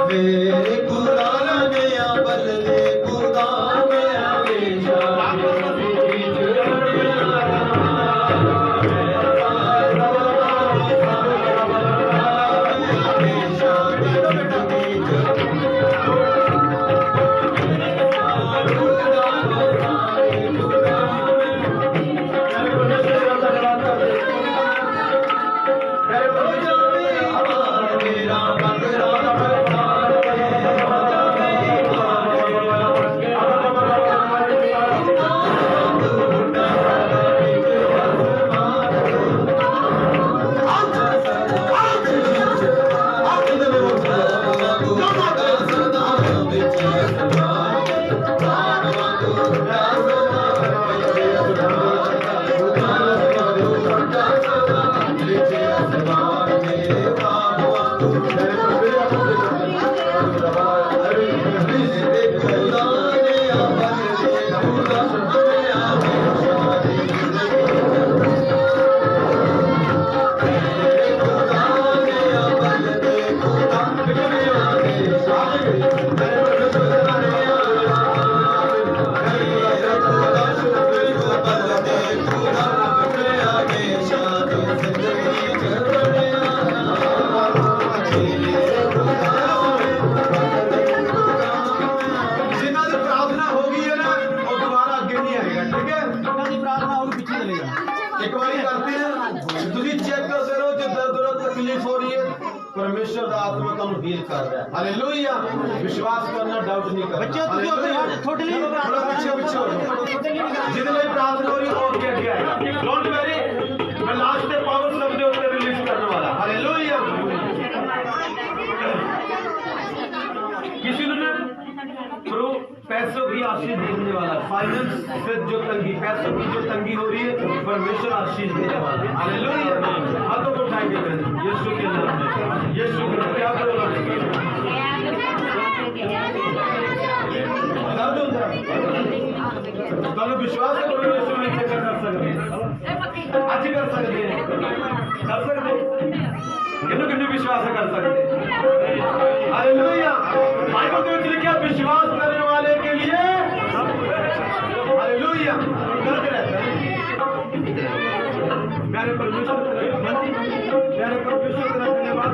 [SPEAKER 6] मेरे खुदा मेरा बल्ले खुदा मेरा हमेशा परमेश्वर का आत्मा तुम हील कर रहा है। हालेलुया। विश्वास करना, डाउट नहीं करना।
[SPEAKER 5] बच्चे तू अपने हाथ छोटे नहीं
[SPEAKER 6] थोड़ा पीछे पीछे हो जाओ। जितने भी प्रार्थना हो रही है और क्या क्या है, डोंट वरी, मैं लास्ट में पावर शब्द होते रिलीज करने वाला। हालेलुया। किसी ने थ्रू पैसों की आशीष देने वाला, फाइनेंस से जो तंगी, पैसों की जो तंगी हो रही है, परमेश्वर आशीष देने वाला है। हालेलुया। हाथों को उठाएंगे यीशु के नाम में। यीशु के नाम क्या करोगे? तो विश्वास करो यीशु में कर सकते हैं, अच्छी कर सकते हैं, कर सकते हैं, किन्नू विश्वास कर सकते हैं। हालेलुया। बाइबल में लिखा है विश्वास करने वाले के लिए हालेलुया करते रहता है। प्यारे परमेश्वर प्यारे परमेश्वर का धन्यवाद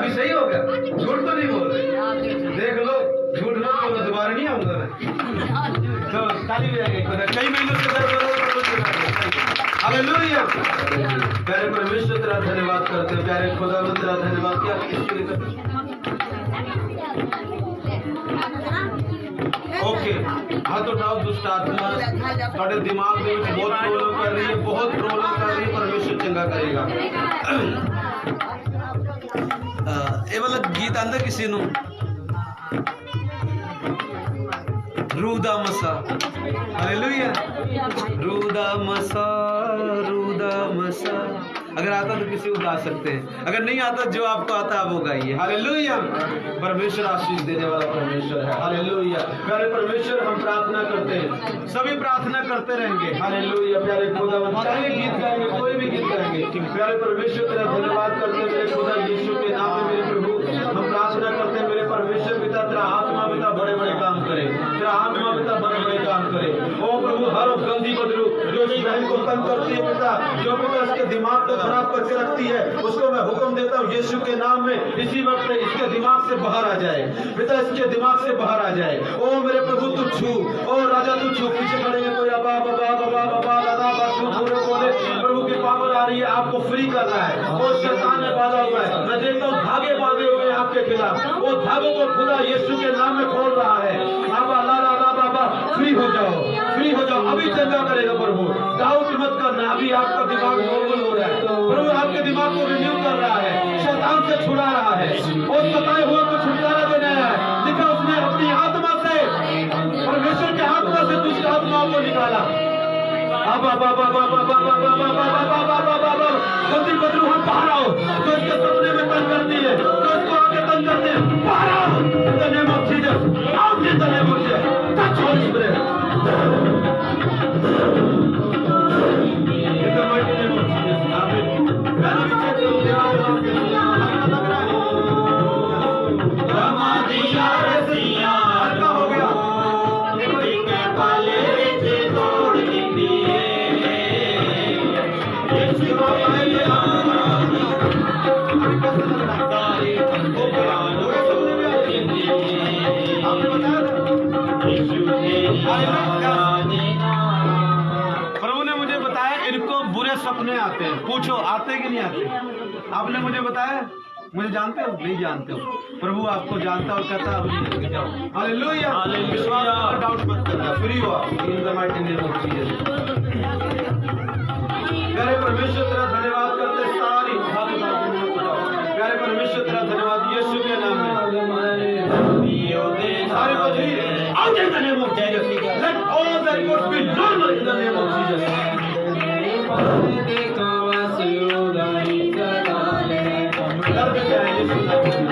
[SPEAKER 6] अभी सही हो गया, झूठ तो नहीं बोल रहे, देख लो झूठ मत बोलो, दोबारा नहीं आऊंगा मैं। तो ताली बजाएंगे खुदा, कई महीनों से दर्द हो रहा है। हालेलुया। प्यारे परमेश्वर तेरा धन्यवाद करते हैं, प्यारे खुदावंद तेरा धन्यवाद क्या इसके लिए करते हैं। ओके, हाथ उठाओ। दुष्ट आत्मा ਤੁਹਾਡੇ ਦਿਮਾਗ ਦੇ ਵਿੱਚ ਬਹੁਤ ਪ੍ਰੋਬਲਮ ਕਰ ਰਹੀ ਹੈ, ਬਹੁਤ ਪ੍ਰੋਬਲਮ ਕਰ ਰਹੀ ਹੈ, ਪਰਮੇਸ਼ਰ ਚੰਗਾ ਕਰੇਗਾ। ਇਹ ਵਾਲਾ ਗੀਤ ਆਂਦਾ ਕਿਸੇ ਨੂੰ, रूह दा मसा, हालेलुया। रूह दा मसा, रूह दा मसा। अगर आता तो किसी को गा सकते हैं, अगर नहीं आता जो आपको आता है वो गाइए। हालेलुया। परमेश्वर आशीष देने वाला परमेश्वर है। हालेलुया। प्यारे परमेश्वर हम प्रार्थना करते हैं, सभी प्रार्थना करते रहेंगे। हालेलुया। प्यारे खुदावंद, चाहे गीत गाएंगे, कोई भी गीत गाएंगे, प्यारे परमेश्वर तेरा धन्यवाद करते हैं मेरे खुदा यीशु के नाम में। मेरे प्रभु हम प्रार्थना करते हैं मेरे परमेश्वर पिता, तेरा आत्मा पिता बड़े बड़े काम करे, तेरा आत्मा पिता बड़े बड़े काम करे। ओ प्रभु हर गंदी बदलू जो इस बहन को तंग करती है पिता, जो पिता इसके दिमाग को खराब करके रखती है, उसको मैं हुक्म देता हूँ यीशु के नाम में, इसी वक्त इसके दिमाग से बाहर आ जाए पिता, इसके दिमाग से बाहर आ जाए। ओ मेरे प्रभु तू छू, ओ राजा तू छू। पीछे खड़े हैं कोई अबा बाबा बाबा बाबा दादा बासु पूरे बोले, प्रभु की पावर आ रही है, आपको फ्री कर रहा है। वो शैतान ने बांधा हुआ है, मैं देखता हूँ धागे बांधे हुए हैं आपके खिलाफ, वो धागों को खुदा यीशु के नाम में खोल रहा है। बाबा ला ला ला बाबा फ्री हो जाओ, फ्री हो जाओ, अभी चंगा करेगा प्रभु, डाउट मत करना। अभी आपका दिमाग नॉर्मल हो रहा है, प्रभु आपके दिमाग को रिन्यू कर रहा है, शैतान से छुड़ा रहा है, और सताए हुए को छुटकारा देना है। देखा उसने अपनी आत्मा से, परमेश्वर के आत्मा से दूसरी आत्माओं को निकाला। गंदी बदलू हम बाहर आओ, जो इसके सपने में तंग करती है, जो इसको आगे तंग करते हैं, बाहर आओ। In the name of Jesus, out in the name of Jesus, touch Holy Spirit. In the mighty name of Jesus, Amen. मैंने भी कहते हूँ रमादिया रसिया का हो गया, के पाले से तोड़ दिए। प्रभु ने मुझे बताया इनको बुरे सपने आते हैं। पूछो आते कि नहीं आते? आपने मुझे बताया, मुझे जानते हो? नहीं जानते हो। प्रभु आपको जानता और कहता अब नहीं जाओ। हालेलुया। विश्वास और डाउट मत करना, फ्री हो इन the mighty name of Jesus. प्यारे परमेश्वर तेरा धन्यवाद करते, सारी प्यारे परमेश्वर तेरा धन्यवाद यीशु के नाम में। सारी बची out in the name of Jesus. Let all the reports be normal in the name of Jesus. दर्द क्या है यीशु नाम में?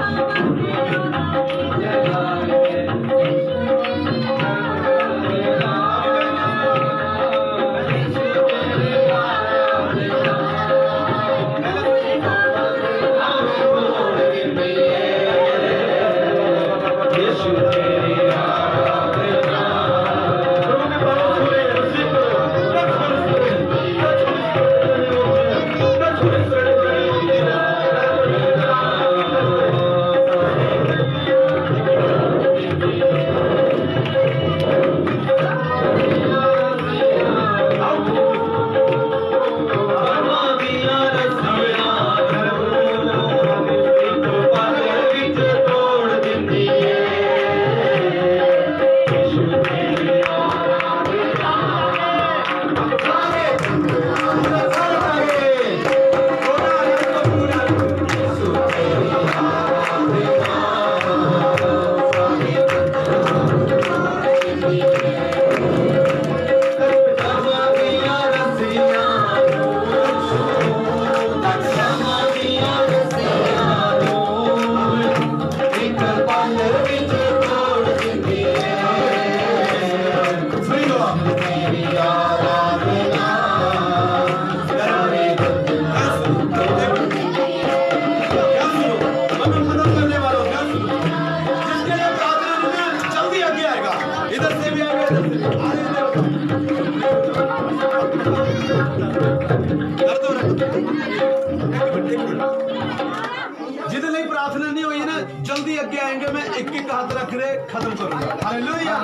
[SPEAKER 6] नहीं हुई ना, जल्दी आगे आएंगे, मैं एक एक हाथ रख रहे खत्म करूंगा। हालेलुया,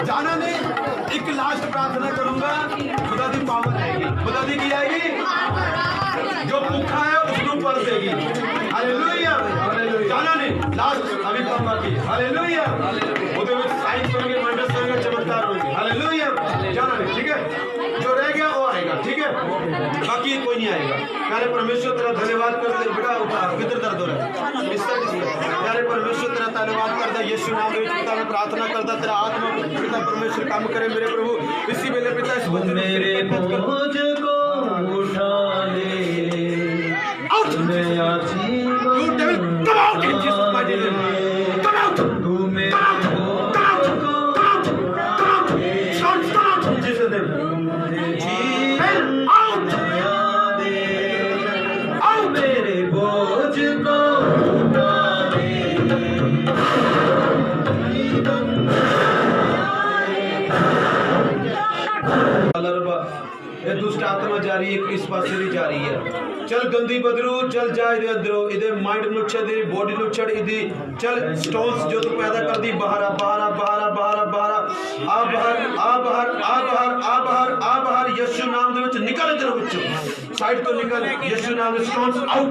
[SPEAKER 6] जाना नहीं, एक लास्ट प्रार्थना करूंगा, खुदा दी पावर आएगी, खुदा दी की आएगी, जो भूखा है उसको पर देगी। हालेलुया, जाना नहीं, लास्ट अभी कम बाकी। हालेलुया, ਉਹਦੇ ਵਿੱਚ ਸਾਈਨ होंगे, वंडर्स होंगे, चमत्कार होंगे। हालेलुया, जाना नहीं, ठीक है, जो रह गया वो आएगा, ठीक है, बाकी कोई नहीं आएगा। प्यारे परमेश्वर तेरा धन्यवाद करते, बेटा किधर दर्द हो रहा है, इस साइड से। प्यारे परमेश्वर तेरा धन्यवाद करता, यीशु नाम में पिता मैं प्रार्थना करता, तेरा आत्मा पिता परमेश्वर काम करे मेरे प्रभु इसी वेले पिता, इस बच्चे मेरे बोझ को उठा ले, आउट मैं आजी you devil, come out in Jesus mighty name, come out, तू मेरे ये दुष्ट आत्मा जा रही है, इस पास से भी जा रही है। चल गंदी बदरू, चल जा इधर अंदरों, इधर माइंड नु छड़, इधर बॉडी नु छड़, इधर चल स्टोन्स जो तू पैदा कर दी बाहर आ, बाहर आ, बाहर आ, बाहर आ, बाहर आ, आ बाहर, आ बाहर, आ बाहर, आ बाहर, आ बाहर, यीशु नाम दे विच निकल इधर विचों, साइड तो निकल, यीशु नाम दे stones out,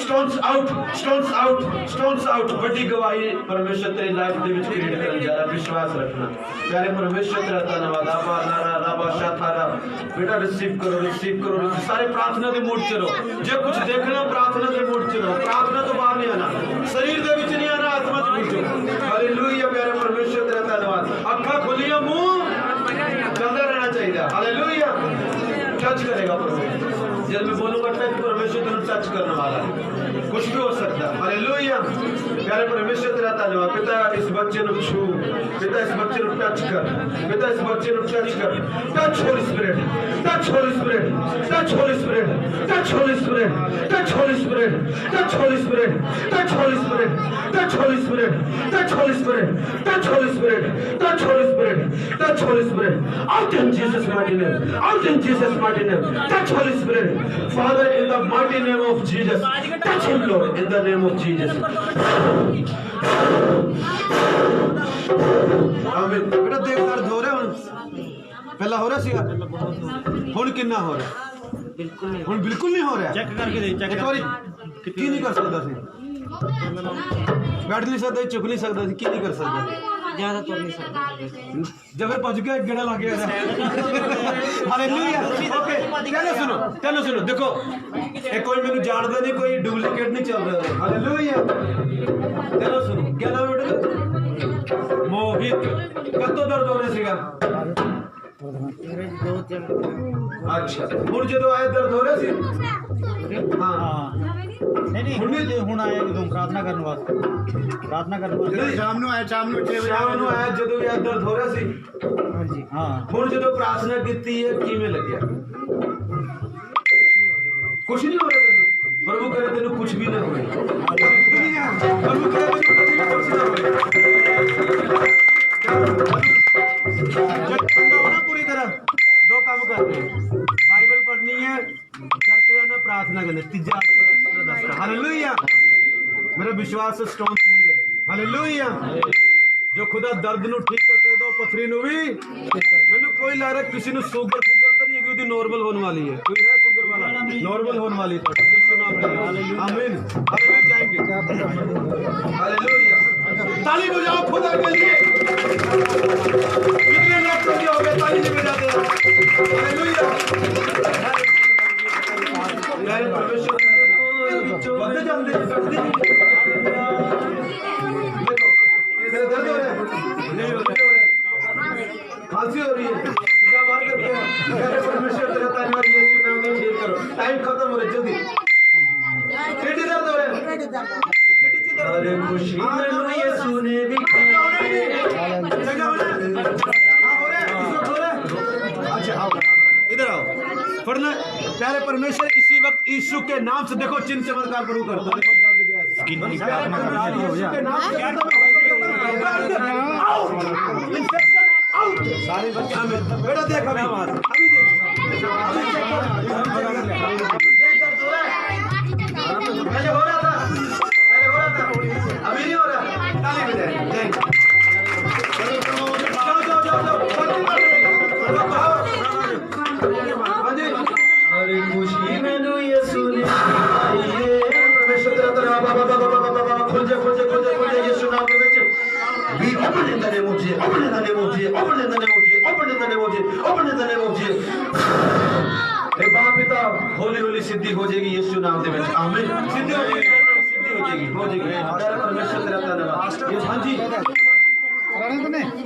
[SPEAKER 6] stones out, stones out, stones out. बड़ी गवाही परमेश्वर तेरी लाइफ दे विच क्रिएट करन जा रहा, विश्वास रखना। प्यारे परमेश्वर तेरा धन्यवाद, आबा नारा राबा शाथारा, बेटा रिसीव करो, रिसीव करो, सारे प्रार्थना दे मूड च रहो, जे कुछ देखना प्रार्थना दे मूड च रहो, प्रार्थना तो बाहर नहीं आना, शरीर दे विच नहीं आना, आत्मा च पूछो। हालेलुया, प्यारे परमेश्वर तेरा धन्यवाद। अखा खुलियां, मुंह चलता रहना चाहिए। हालेलुया, टच करेगा परमेश्वर, जब मैं बोलूंगा टच, परमेश्वर तेरे टच करने वाला है, कुछ भी हो सकता है। हालेलुया, प्यारे परमेश्वर तेरा धन्यवाद। पिता इस बच्चे को छू, पिता इस बच्चे को टच कर, पिता इस बच्चे को टच कर, touch Holi spirit, touch Holi spirit, touch Holi spirit, touch Holi spirit, touch Holi spirit, touch Holi spirit, touch Holi spirit, touch Holi spirit, touch Holi spirit, touch Holi spirit, touch Holi spirit, touch Holi spirit, out in Jesus mighty name, out in Jesus mighty name, touch Holy Spirit, Father, in the mighty name of Jesus, touch him Lord, in the name of Jesus. आमीन। बेटा देख दर्द हो रहा है, पहला हो रहा सीगा, हुण कितना हो रहा, हुण बिल्कुल नहीं हो रहा,
[SPEAKER 5] चेक करके दे, चेक
[SPEAKER 6] एक बारी की नहीं कर सकता सी, बैठ नहीं सकता, चुक नहीं सकता सी, की नहीं कर सकता, ज्यादा तो नहीं सकता, जब पहुंच गया एक गेड़ा लग गया। हालेलुया, ओके, चलो सुनो, देखो ये कोई मैंने जानता नहीं, कोई डुप्लीकेट नहीं चल रहा है। हालेलुया, चलो सुनो, क्या नाम है बेटा? मोहित, कब तो दर्द हो रहा सीगा? अच्छा, हुण जदों आए दर्द हो रहा सी? हाँ,
[SPEAKER 5] नहीं हुण आया एकदम प्रार्थना करने वास्ते, प्रार्थना करने वास्ते
[SPEAKER 3] शाम ਨੂੰ ਆਇਆ, ਸ਼ਾਮ ਨੂੰ 6 ਵਜੇ
[SPEAKER 6] शाम ਨੂੰ आया जदों भी दर्द हो रहा सी।
[SPEAKER 5] हाँ जी, हाँ
[SPEAKER 6] हुण जदों प्रार्थना कीती है किवें लग्या? कुछ नहीं हो रहा तेनू, प्रभु करे तेनू कुछ भी ना होए, प्रभु करे तेनू कुछ ना होए, जब ठंडा होना पूरी तरह दो काम करने, बाइबल पढ़नी है, चर्च जाना, प्रार्थना करनी, तीजा हालेलुया। मेरा विश्वास स्ट्रॉन्ग नहीं रहेगी। हालेलुया, जो खुदा दर्द नु ठीक कर सकता है, पथरी नु भी। मैंने कोई ला रहा किसी नु शुगर तो नहीं है, क्योंकि नॉर्मल होने वाली है, कोई है शुगर वाला नॉर्मल होने वाली है, आमीन, हालेलुया जाएंगे। हालेलुया, ताली बजाओ खुदा के लिए। कितने लोग तो हो गए ताली नहीं बजाते हैं? हालेलुया, परमेश्वर बंदे जानते हैं, सकते नहीं। देखो दर्द हो रहा है, नहीं हो रहा है, खांसी हो रही है, क्या बात करते हैं? परमेश्वर तेरा धन्यवाद, यीशु नाम में शेयर करो, टाइम खत्म हो रहा है, जल्दी। केटी दर्द हो रहा है, अरे खुशी में यीशु ने भी जगह होना, हाँ हो रहा है, इस वक्त हो रहा है। अच्छा आओ, इधर आओ, पढ़ना। प्यारे परमेश्वर, इसी वक्त यीशु के नाम से देखो चिन्ह चमत्कार प्रभु करता है। देखो दर्द गया, यीशु के नाम से इन्फेक्शन आउट, सारे बच्चे में बेटा देख अभी देख, अभी देख, पहले हो रहा था, जाए यीशु नाम के विच we open in the name of Jesus, open in the name of Jesus, open in the name of Jesus, open in the name of Jesus, open in the name of Jesus। हे बाप पिता होली होली सिद्धि हो जाएगी यीशु नाम के विच आमीन। सिद्धि हो जाएगी, सिद्धि हो जाएगी, हो जाएगी। परमेश्वर तेरा धन्यवाद। हां जी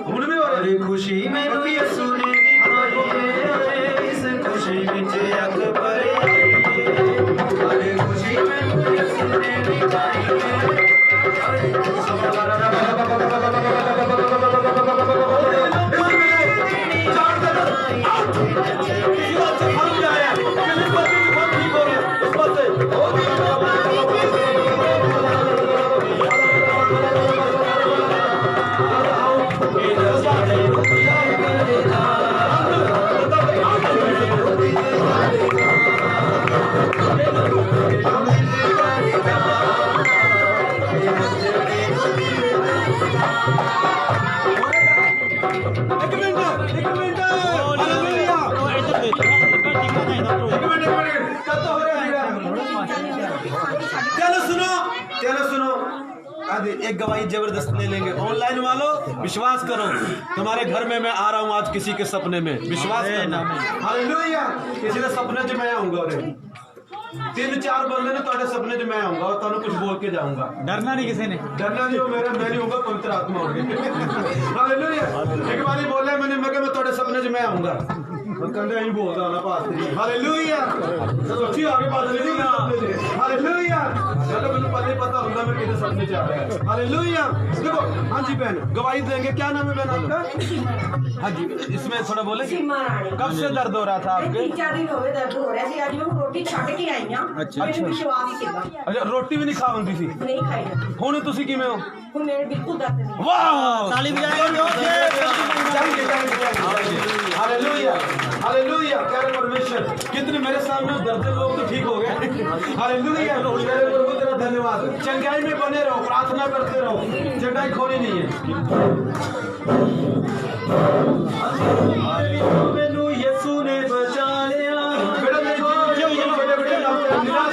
[SPEAKER 6] हुण भी हो रहा है खुशी मैनू यीशु ने इस खुशी विच अग भरे अरे खुशी मैनू यीशु ने दिखाई एक गवाही जबरदस्त ले लेंगे। ऑनलाइन वालों विश्वास करो, तुम्हारे घर में मैं आ रहा हूँ आज किसी के सपने में, विश्वास करना। हालेलुया। किसी के सपने में मैं आऊंगा और 3-4 बंदे ने तुम्हारे सपने में मैं आऊंगा और तुम कुछ बोल के जाऊंगा। डरना नहीं, किसी ने डरना नहीं हो, मेरा मैं नहीं होगा, पवित्र आत्मा होगी। हालेलुया। एक बार ही बोले मैंने, मैं तुम्हारे सपने में मैं आऊंगा, कहते यही बोलता ना पास्टर। हालेलुया। सोची आगे बात नहीं हालेलुया। चलो मैंने पहले पता होगा मैं किधर सपने जा रहा है। हालेलुया। देखो हाँ जी बहन गवाही देंगे। क्या नाम है बहन आपका? हाँ जी इसमें थोड़ा बोले। कब से दर्द हो रहा था आपके?
[SPEAKER 7] 3-4 दिन हो गए दर्द हो रहा है। आज मैं रोटी छੱਡ के आई हां।
[SPEAKER 6] अच्छा
[SPEAKER 7] विश्वास ही सीगा।
[SPEAKER 6] अच्छा रोटी भी नहीं खाऊंगी थी?
[SPEAKER 7] नहीं खाई।
[SPEAKER 6] हुण तुसी किवें हो?
[SPEAKER 7] हुण मेरे बिल्कुल दर्द नहीं।
[SPEAKER 6] वाह ताली बजाएंगे। Hallelujah hallelujah. कह रहे परमेश्वर कितने मेरे सामने दर्द लोग तो ठीक हो गए। हालेलुया। मेरे प्रभु तेरा धन्यवाद। चंगाई में बने रहो, प्रार्थना करते रहो, चंगाई खोनी नहीं है। मैनू यीशु ने बचा लिया। बेटा निराश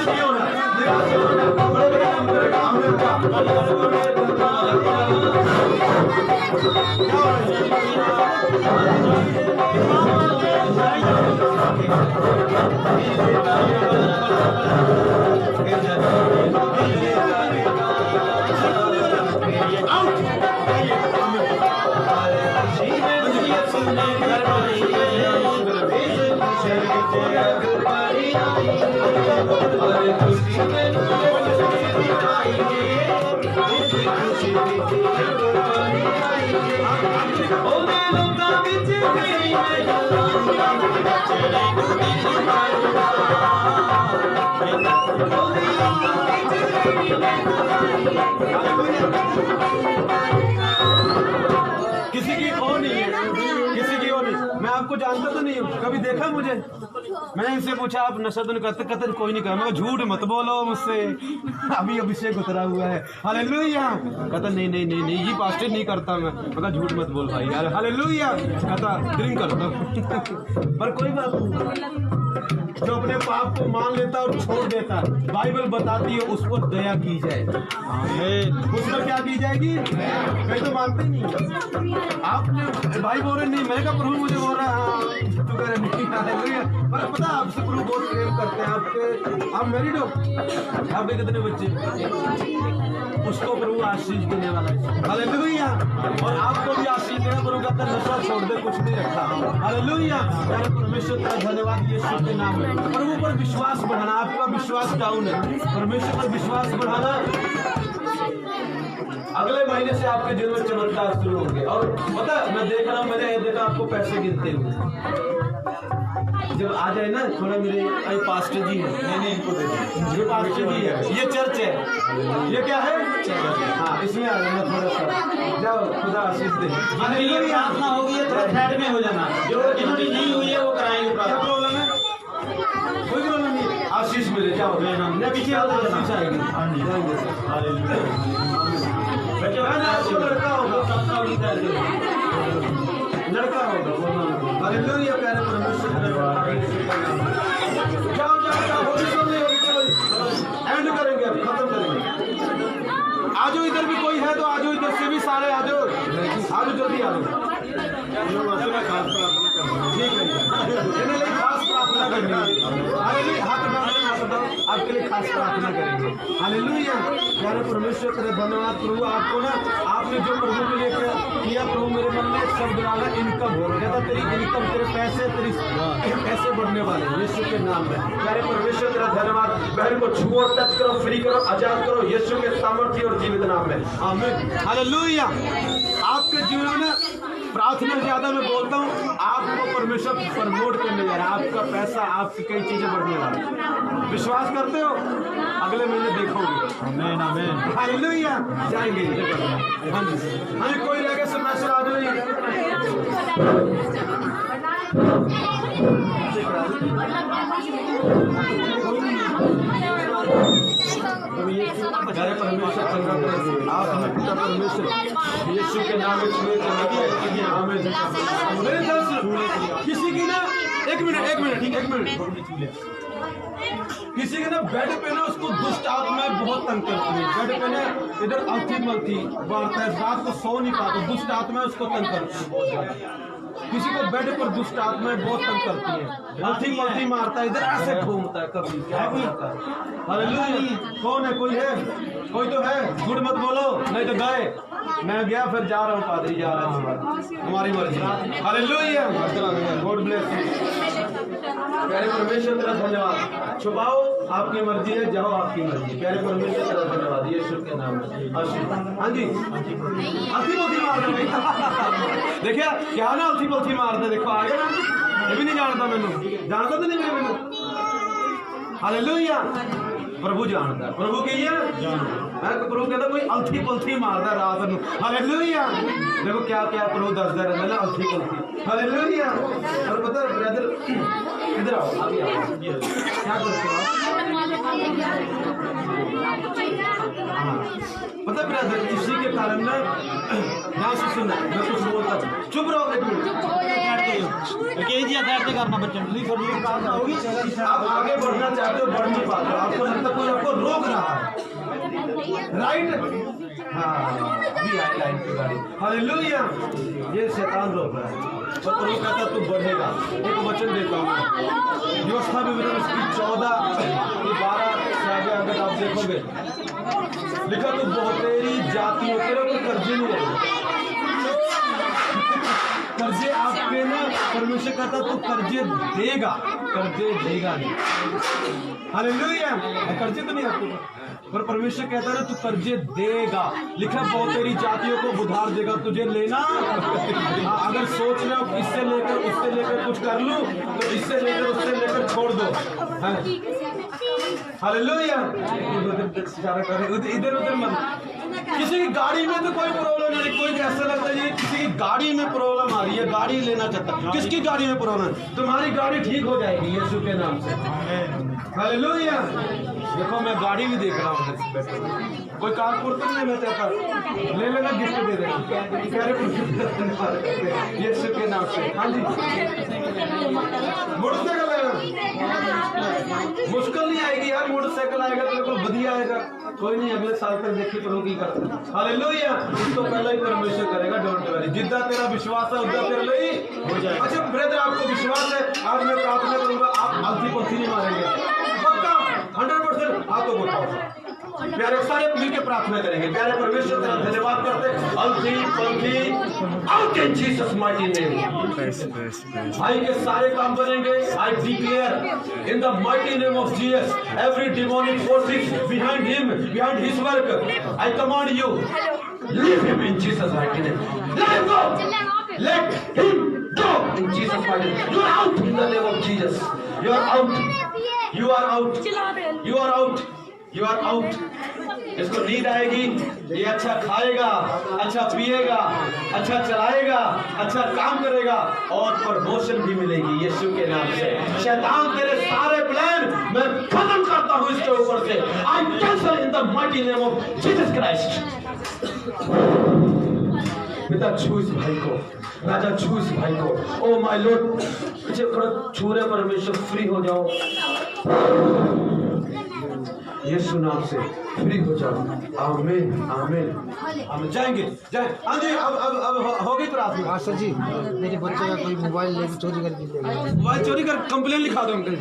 [SPEAKER 6] नहीं होना, निराश नहीं होना। बड़े काम करेगा हमें क्या किसी की हो नहीं है, किसी की हो नहीं। मैं आपको जानता तो नहीं हूँ, कभी देखा मुझे? मैंने इनसे पूछा आप नशा तो नहीं करते? कहते कोई नहीं कर। मैं झूठ मत बोलो मुझसे, अभी अभिषेक उतरा हुआ है। हालेलुया। कहता नहीं नहीं नहीं नहीं ये पास्टर नहीं करता मैं। कहता झूठ मत बोल भाई यार। हालेलुया। कहता ड्रिंक करता पर कोई बात नहीं। जो अपने पाप को मान लेता और छोड़ देता, बाइबल बताती है उस पर दया की जाए। उस पर क्या की जाएगी? कहीं तो मानते नहीं। आपने भाई बोल रहे नहीं, मैंने कहा प्रभु मुझे बोल रहा है तू कह रहे नहीं। पर पता आपसे प्रभु बहुत प्रेम करते हैं। आपके आप मैरिड हो? आपके कितने बच्चे? उसको प्रभु आशीष देने वाला है। हालेलुया। और आपको भी आशीष देना। प्रभु कहता है नशा छोड़ दे, कुछ नहीं रखा। हालेलुया। परमेश्वर का धन्यवाद यीशु के नाम में। प्रभु पर विश्वास बढ़ाना। आपका विश्वास डाउन है, परमेश्वर पर विश्वास बढ़ाना। अगले महीने से आपके जीवन में चमत्कार शुरू होंगे। और पता मैं देख रहा हूँ, मैंने देखा आपको पैसे गिनते हुए। जब आ जाए ना थोड़ा मेरे पास्टर जी है, नहीं इनको दे दो। ये पास्टर जी है, ये चर्च है। ये क्या है? हाँ इसमें आ जाना थोड़ा सा। जाओ खुदा आशीष दे।
[SPEAKER 5] प्रार्थना होगी थोड़ा साइड में हो जाना। जो जिन्होंने नहीं हुई है वो कराएंगे।
[SPEAKER 6] क्या प्रॉब्लम है? कोई प्रॉब्लम नहीं। आशीष मिले जाओ। पीछे आशीष आएगी। लड़का होगा, लड़का होगा। हालेलुया। प्यारे परमेश्वर जाओ जाओ जाओ। एंड करेंगे, अब खत्म करेंगे। आज इधर भी कोई है तो आ जाओ, इधर से भी सारे आ जाओ, आ जाओ जल्दी आ जाओ। ठीक है, इन्हें लिए खास प्रार्थना करनी है। हालेलुया, हाथ उठाओ, आपके लिए खास प्रार्थना करेंगे। हालेलुया, प्यारे परमेश्वर तेरे धन्यवाद प्रभु, आपको ना आपने जो प्रभु के लिए किया प्रभु, मेरे मन में एक शब्द डाला इनकम हो गया था, तेरी इनकम, तेरे पैसे, तेरी पैसे बढ़ने वाले यीशु के नाम में। प्यारे परमेश्वर तेरा धन्यवाद, बहन को छुओ, टच करो, फ्री करो, आजाद करो यीशु के सामर्थ्य और जीवित नाम में, आमीन। हालेलुया, आपके जीवन में प्रार्थना ज्यादा मैं बोलता हूँ, आपको परमेश्वर प्रमोट करने जा रहा है, आपका पैसा, आपकी कई चीजें बढ़ने वाली। विश्वास करते हो? अगले महीने देखोगे। आमीन, आमीन, हालेलुया, जाएंगे। हाँ जी, हाँ, कोई रह गया सब आ जाइए। परमेश्वर चंगा करे, आप हमें पिता परमेश्वर यीशु के नाम में छुए चलाइए। आमीन। मेरे ख्याल से किसी की ना एक मिनट ठीक, एक मिनट, किसी के ना बेड पे ना उसको दुष्ट आत्माएं बहुत तंग करती है। बेड पे ना इधर अल्थी मल्थी बढ़ता है, रात को सो नहीं पाता, दुष्ट आत्माएं उसको तंग करती है बहुत ज्यादा। किसी को बेड पर दुष्ट आत्माएं बहुत तंग करती है, अल्थी मल्थी मारता है, इधर ऐसे घूमता है, कभी क्या करता है। हालेलुया, कौन है? कोई है? कोई तो है? झूठ मत बोलो, नहीं तो गए। मैं गया, फिर जा रहा हूँ, पादरी जा रहा हूँ, हमारी मर्जी। Hallelujah, God bless you. प्यारे परमेश्वर तेरा धन्यवाद, छुपाओ आपकी मर्जी है, जाओ आपकी मर्जी। प्यारे परमेश्वर तेरा धन्यवाद यीशु के नाम में। हाँ जी, अल्थी बल्थी मार दे देखिए क्या ना, अल्थी बल्थी मार दे, देखो आ गया ना, ये भी नहीं जानता, मैंने जानता तो नहीं मैंने। हालेलुया, प्रभु जानता है, प्रभु कहिए मैं प्रभु कहता कोई अल्थी पल्थी मारदा रात में। हालेलुया, देखो क्या क्या प्रभु दसदा रहता है ना, अल्थी पल्थी। हालेलुया, और पता है ब्रदर, इधर आओ, अभी आओ, क्या करते हो पता ब्रदर, इसी के कारण ना ध्यान से सुनना, मैं कुछ बोलता हूँ, चुप रहो एक मिनट,
[SPEAKER 5] करना बच्चों होगी।
[SPEAKER 6] आप आगे बढ़ना चाहते हो, बढ़ नहीं पाते, आपको लगता है कोई आपको रोक रहा है, राइट? हाँ, अभी आई लाइन की गाड़ी। हालेलुया, ये शैतान रोक रहा है, तो प्रभु कहता तू बढ़ेगा। एक वचन देता हूँ, व्यवस्था विवरण उसकी 14 की 12 से आगे अगर आप देखोगे, लिखा तू बहुतेरी जातियों, तेरे को कर्जे नहीं रहेगा, कर्जे आपके ना, परमेश्वर कहता तू कर्जे देगा, कर्जे देगा नहीं। हालेलुया, कर्जे तो नहीं आपको, पर परमेश्वर कहता है ना तू कर्जे देगा। लिखा बहुत तेरी जातियों को उधार देगा, तुझे लेना। अगर सोच रहे हो इससे लेकर उससे लेकर कुछ कर लूं, तो इससे लेकर उससे लेकर छोड़ दो। हालेलुया, इधर उधर मत। किसी की गाड़ी में तो कोई प्रॉब्लम नहीं, कोई ऐसा लगता है किसी की गाड़ी में प्रॉब्लम आ रही है, गाड़ी लेना चाहता है, किसकी गाड़ी में प्रॉब्लम है? तुम्हारी गाड़ी ठीक हो जाएगी यीशु के नाम से। हालेलुया, देखो मैं गाड़ी भी देख रहा हूँ, कोई कारपुर तो नहीं, मैं चाहता ले लेना, गिफ्ट दे देना यीशु के नाम से। हाँ जी, मोटरसाइकिल आएगा, मुश्किल नहीं आएगी यार, मोटरसाइकिल आएगा तो बिल्कुल बढ़िया आएगा। कोई नहीं, अगले साल तक देखिए प्रभु की करता है। हालेलुया, उसको पहले ही परमेश्वर करेगा, डोंट वरी। जितना तेरा विश्वास है उतना तेरे लिए हो जाएगा। अच्छा ब्रदर, आपको विश्वास है? आज मैं प्रार्थना करूंगा, आप अल्थी पल्थी नहीं मारेंगे, पक्का 100%। हाथों को उठाओ, प्यारे सारे मिलकर प्रार्थना करेंगे। प्यारे परमेश्वर तेरा धन्यवाद करते, अल्थी पल्थी out in Jesus mighty name. भाई के सारे काम बनेंगे। I declare in the mighty name of Jesus, every demonic forces behind him, behind his work, I command you, leave him in Jesus mighty name. Let go, let him go in Jesus' mighty name. You are out in the name of Jesus. You are out. You are out. You are out. You are out. इसको नींद आएगी, ये अच्छा खाएगा, अच्छा पिएगा, अच्छा चलाएगा, अच्छा काम करेगा और प्रमोशन भी मिलेगी यीशु के नाम से। शैतान तेरे सारे प्लान मैं खत्म करता हूँ इसके ऊपर से। I cancel in the mighty name of Jesus Christ. पिता छू इस भाई को, राजा छू इस भाई को। ओ माय लॉर्ड, पीछे थोड़ा छू रहे परमेश्वर, फ्री हो जाओ
[SPEAKER 1] यीशु नाम से फ्री हो जाओ। आमीन आमीन। हम जाएंगे जाए। हाँ जी, अब होगी प्रार्थना।
[SPEAKER 8] मास्टर जी, मेरे बच्चे का कोई मोबाइल लेके चोरी करके ले गया।
[SPEAKER 1] मोबाइल चोरी कर कंप्लेन लिखा दो अंकल,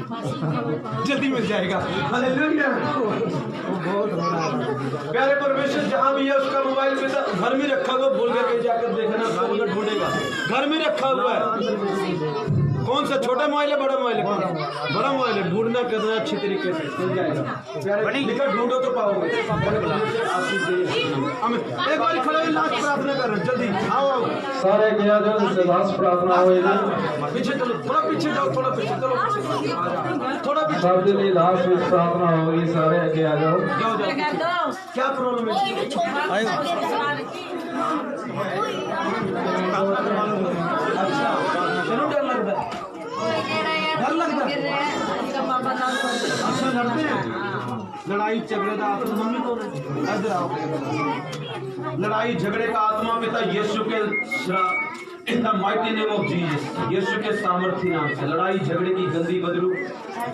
[SPEAKER 1] जल्दी मिल जाएगा। हालेलुया।
[SPEAKER 8] बहुत हो रहा है।
[SPEAKER 1] प्यारे परमेश्वर, जहाँ भी है उसका मोबाइल घर में रखा हुआ, भूल करके जाकर देखना, ढूंढेगा। घर में रखा हुआ है। कौन सा, छोटा मोबाइल है बड़ा मोबाइल है? बड़ा मोबाइल है। ढूंढना करना अच्छी तरीके से मिल जाएगा। प्यारे लिखा ढूंढो तो पाओगे। एक बार खड़े हुए लास्ट प्रार्थना कर रहे हैं, जल्दी आओ आओ।
[SPEAKER 6] सारे गया जो लास्ट प्रार्थना होगी।
[SPEAKER 1] पीछे चलो, थोड़ा पीछे जाओ, थोड़ा पीछे चलो, थोड़ा पीछे।
[SPEAKER 6] सब के लिए लास्ट प्रार्थना होगी। सारे आगे आ जाओ।
[SPEAKER 1] जाओ जाओ। क्या प्रॉब्लम है? अच्छा, चलो, डर लगता है, डर लगता है। अच्छा, लड़ते हैं, लड़ाई झगड़े का आत्मा। मम्मी को इधर आओ। लड़ाई झगड़े का आत्मा पिता यीशु के in the mighty name of Jesus, Yeshu के सामर्थ्य नाम से लड़ाई झगड़े की गंदी बदलू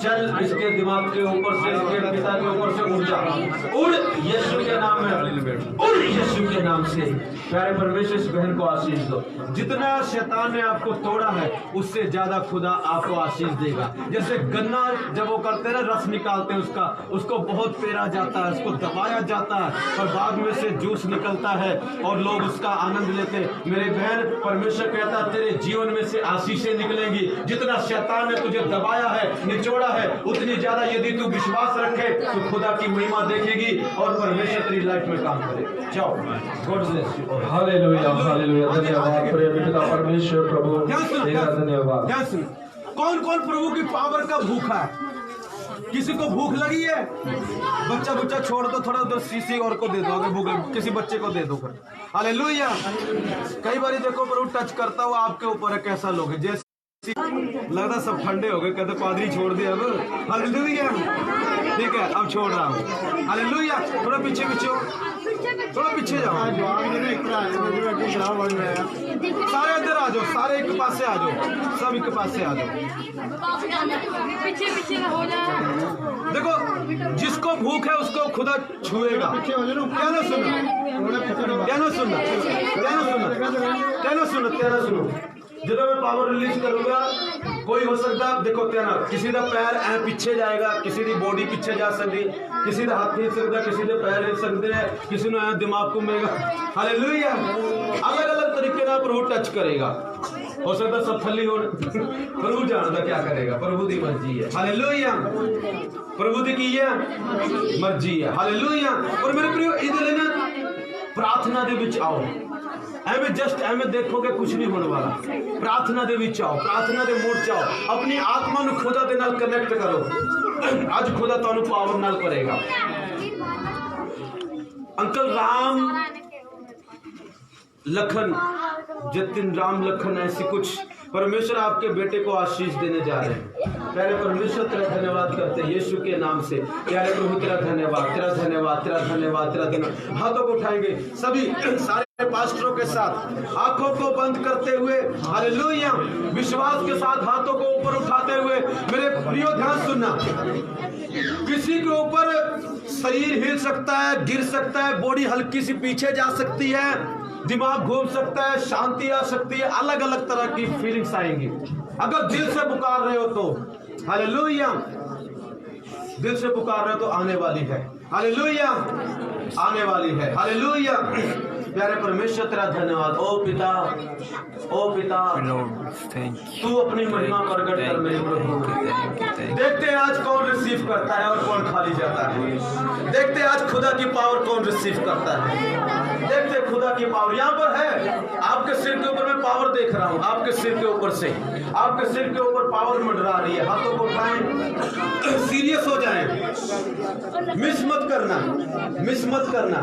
[SPEAKER 1] चल इसके दिमाग के ऊपर से, इसके पिता के ऊपर से उड़ जा, उड़ यीशु के नाम में, उड़ यीशु के नाम से। प्यारे परमेश्वर, इस बहन को आशीष दो। जितना शैतान ने आपको तोड़ा है उससे ज्यादा खुदा आपको आशीष देगा। जैसे गन्ना जब वो करते हैं रस निकालते हैं उसका, उसको बहुत पेरा जाता है, उसको दबाया जाता है और बाद में से जूस निकलता है और लोग उसका आनंद लेते हैं। मेरे बहन, परमेश्वर कहता तेरे जीवन में से आशीषें निकलेंगी। जितना शैतान ने तुझे दबाया है, निचोड़ा है, उतनी ज्यादा यदि तू विश्वास रखे तो खुदा की महिमा देखेगी और परमेश्वर तेरी लाइफ में काम करे। जाओ, God bless you.
[SPEAKER 6] Hallelujah hallelujah. धन्यवाद पिता परमेश्वर, प्रभु तेरा धन्यवाद।
[SPEAKER 1] ध्यान सुन, कौन कौन प्रभु की पावर का भूखा है? किसी को भूख लगी है? बच्चा छोड़ दो, थोड़ा दो शीशी और को दे दो, अगर भूख लगी किसी बच्चे को दे दो फिर। हालेलुया। कई बार देखो प्रभु टच करता हुआ आपके ऊपर है, कैसा लोग है। जैसे लगता सब ठंडे हो गए, कहते पादरी छोड़ दिया अब। हालेलुया। ठीक है, अब छोड़ रहा हूँ। हालेलुया। थोड़ा पीछे हो, थोड़ा पीछे जाओ। सारे इधर आ जाओ, सारे एक पास से आ जाओ, सब एक पास से आ जाओ।
[SPEAKER 2] पीछे हो जाए।
[SPEAKER 1] देखो, जिसको भूख है उसको खुदा छुएगा। क्या ना सुनो, क्या ना सुनना, क्या ना सुनना, क्या ना सुनो, क्या ना सुनो। जब मैं पावर रिलीज करूंगा, कोई हो सकता है, देखो तेरा किसी का पैर ऐ पीछे जाएगा, किसी की बॉडी पीछे जा सकती, किसी का हाथ हिल सकता, किसी के पैर हिल सकते हैं, किसी ने दिमाग घूमेगा। हालेलुया। अलग अलग तरीके का प्रभु टच करेगा। हो सकता सब थली हो, प्रभु जानता क्या करेगा, प्रभु की मर्जी है। हालेलुया। प्रभु की है मर्जी है। हालेलुया। और मेरे प्रियो, इधर ना प्रार्थना दे विच आओ। एवं जस्ट एवं देखोगे कुछ नहीं होने वाला। प्रार्थना दे विच आओ, प्रार्थना दे मोड़ च आओ। अपनी आत्मा नु खुदा दे नाल कनेक्ट करो। आज खुदा तानू पावर नाल करेगा। अंकल राम लखन, जतिन राम लखन, ऐसी कुछ परमेश्वर आपके बेटे को आशीष देने जा रहे हैं। प्यारे परमेश्वर, तेरा धन्यवाद करते हैं यीशु के नाम से। प्यारे प्रभु, तेरा धन्यवाद, तेरा धन्यवाद, तेरा धन्यवाद, तेरा धन्यवाद। हाथों को उठाएंगे सभी, सारे पास्टरों के साथ आंखों को बंद करते हुए, हालेलुया, विश्वास के साथ हाथों को ऊपर उठाते हुए। मेरे प्रियो, ध्यान सुनना। किसी के ऊपर शरीर हिल सकता है, गिर सकता है, बॉडी हल्की सी पीछे जा सकती है, दिमाग घूम सकता है, शांति आ सकती है, अलग अलग तरह की फीलिंग्स आएंगी। अगर दिल से पुकार रहे हो तो हालेलुया, दिल से पुकार रहे हो तो आने वाली है। हालेलुया, आने वाली है। हालेलुया। प्यारे परमेश्वर, तेरा धन्यवाद। ओ पिता, ओ पिता, तू अपनी महिमा प्रकट कर मेरे प्रभु। देखते हैं आज कौन रिसीव करता है और कौन खाली जाता है। देखते हैं आज खुदा की पावर कौन रिसीव करता है। देखते खुदा की पावर यहाँ पर है। आपके सिर के ऊपर मैं पावर देख रहा हूँ। आपके सिर के ऊपर से, आपके सिर के ऊपर पावर मंडरा रही है। हाथों को उठाएं, सीरियस हो जाएं, मिस मत करना, मिस मत करना।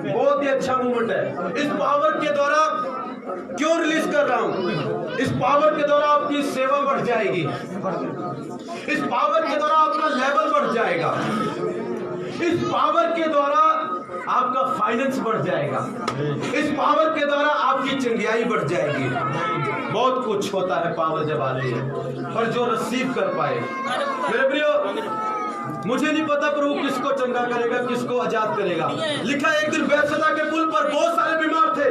[SPEAKER 1] बहुत ही अच्छा मूवमेंट है। इस पावर के द्वारा क्यों रिलीज कर रहा हूं? इस पावर के द्वारा आपकी सेवा बढ़ जाएगी। इस पावर के द्वारा आपका लेवल बढ़ जाएगा। इस पावर के द्वारा आपका फाइनेंस बढ़ जाएगा। इस पावर के द्वारा आपकी चंगियाई बढ़ जाएगी। बहुत कुछ होता है पावर जब आती है, पर जो रिसीव कर पाए। मेरे प्रियो,
[SPEAKER 6] मुझे नहीं पता प्रभु किसको चंगा करेगा, किसको आजाद करेगा। लिखा है एक दिन बैतसैदा के पुल पर बहुत सारे बीमार थे,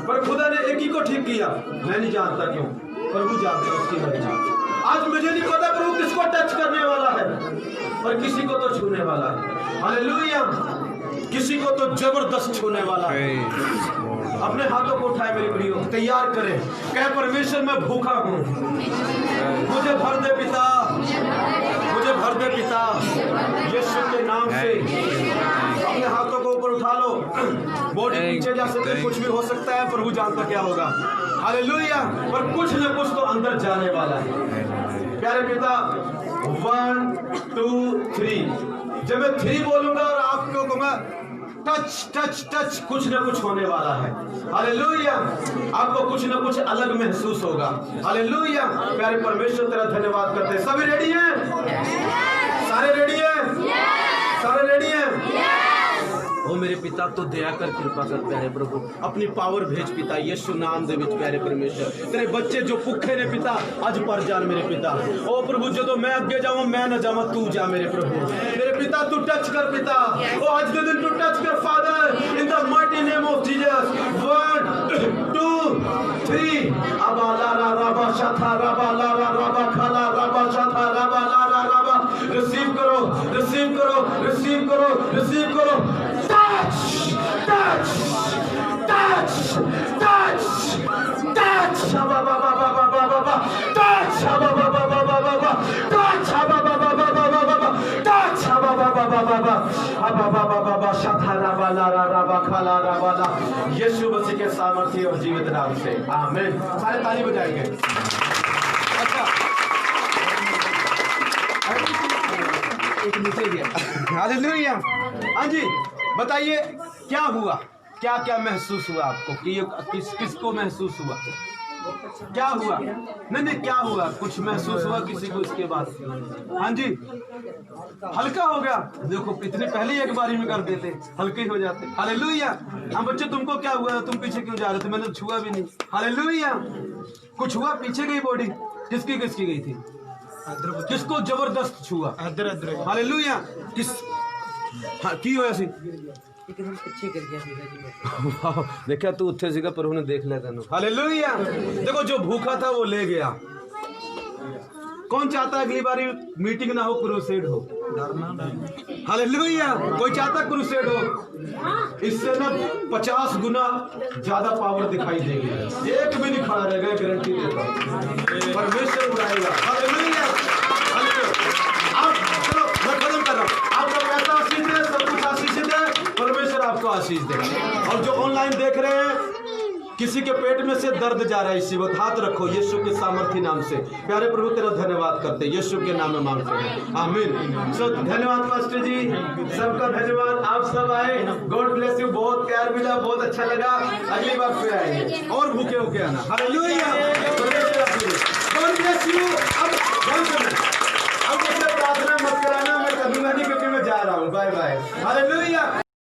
[SPEAKER 6] पर खुदा ने एक ही को ठीक किया। मैं नहीं जानता क्यों, प्रभु जानते हैं उसकी मर्जी। आज मुझे नहीं पता प्रभु किसको टच करने वाला है, पर किसी को तो छूने वाला है। हालेलुया, किसी को तो जबरदस्त छूने वाला है। अपने हाथों को उठाए मेरे प्रियो, तैयार करें, कहे परमेश्वर मैं भूखा हूँ, मुझे भर दे पिता, मुझे भर दे पिता, यीशु के नाम से। अपने हाथों को ऊपर उठा लो, बॉडी पीछे जा सकती है, कुछ भी हो सकता है, प्रभु जानता क्या होगा। हालेलुया, पर कुछ न कुछ तो अंदर जाने वाला है। प्यारे पिता, 1 2 3, जब मैं 3 बोलूंगा और आपको कहूंगा टच टच टच, कुछ न कुछ होने वाला है। हालेलुया, आपको कुछ न कुछ अलग महसूस होगा। हालेलुया, प्यारे परमेश्वर तेरा धन्यवाद करते हैं। सभी रेडी हैं? सारे रेडी हैं? सारे रेडी हैं? ओ मेरे पिता, तो दया कर, कृपा कर प्यारे प्रभु, अपनी पावर भेज पिता, यीशु नाम दे विच प्यारे परमेश्वर। तेरे बच्चे जो भुखे ने पिता, आज पर जान मेरे पिता। ओ प्रभु, जो मैं अगे जाऊं, मैं न जाऊं, तू जा मेरे प्रभु। मेरे पिता तू टच कर पिता, ओ आज के दिन तू टच कर father, in the mighty name of Jesus. 1 2 3, अबा ला ला रबा शथा रबा ला ला रबा खला रबा शथा रबा ला ला रबा। रिसीव करो, रिसीव करो, रिसीव करो, रिसीव करो। Touch! Touch! Touch! Touch! Touch! Ba ba ba ba ba ba ba ba. Touch! Ba ba ba ba ba ba ba. Touch! Ba ba ba ba ba ba ba ba. Touch! Ba ba ba ba ba ba. Ba ba ba ba ba. Shathara ba la ra ra ba khala ra ba la. यीशु मसीह के सामर्थ्य और जीवित नाम से आमीन। सारे ताली बजाएंगे। अच्छा, एक नीचे गया। हालेलुया। हाँ जी, बताइए क्या हुआ, क्या क्या महसूस हुआ आपको, कि ये किसको महसूस हुआ, क्या हुआ? नहीं, क्या हुआ, कुछ महसूस हुआ किसी को इसके बाद? हाँ जी, हल्का हो गया। देखो इतने पहले एक बारी में कर देते, हल्के हो जाते। हालेलुया। हाँ बच्चे, तुमको क्या हुआ, तुम पीछे क्यों जा रहे थे? मैंने छुआ भी नहीं। हालेलुया, कुछ हुआ? पीछे गई बॉडी, किसकी किसकी गई थी? किसको जबरदस्त छुआ? हालेलुया, किस हाँ की होया सी?
[SPEAKER 8] एकदम पीछे कर गया सीधा जी।
[SPEAKER 6] देखा तू उत्थे सीगा, प्रभु ने देख लिया तेनू। हालेलुया, देखो जो भूखा था वो ले गया। कौन चाहता है अगली बारी मीटिंग ना हो, क्रूसेड हो? हालेलुया, कोई चाहता क्रूसेड हो? इससे ना 50 गुना ज्यादा पावर दिखाई देगी। एक भी नहीं खड़ा रहेगा, गारंटी देता हूं। परमेश्वर उड़ाएगा। हालेलुया, आप चलो मैं खत्म कर रहा हूँ। आपका पैसा आशीष है, सब कुछ आशीष है, परमेश्वर आपको आशीष दे। और जो ऑनलाइन देख रहे हैं, किसी के पेट में से दर्द जा रहा है इसी वक्त, हाथ रखो यीशु के सामर्थ्य नाम से। प्यारे प्रभु तेरा धन्यवाद करते हैं, यीशु के नाम में मांगते हैं, आमीन। सो धन्यवाद पास्टर जी, सबका धन्यवाद, आप सब आए, गॉड ब्लेस यू। बहुत प्यार मिला, बहुत अच्छा लगा। अगली बार फिर आएंगे और भूखे होके आना। Hallelujah, God bless you. अब मुझसे प्रार्थना मत कराना, मैं करूंगा नहीं क्योंकि मैं जा रहा हूँ। Bye bye. हालेलुया।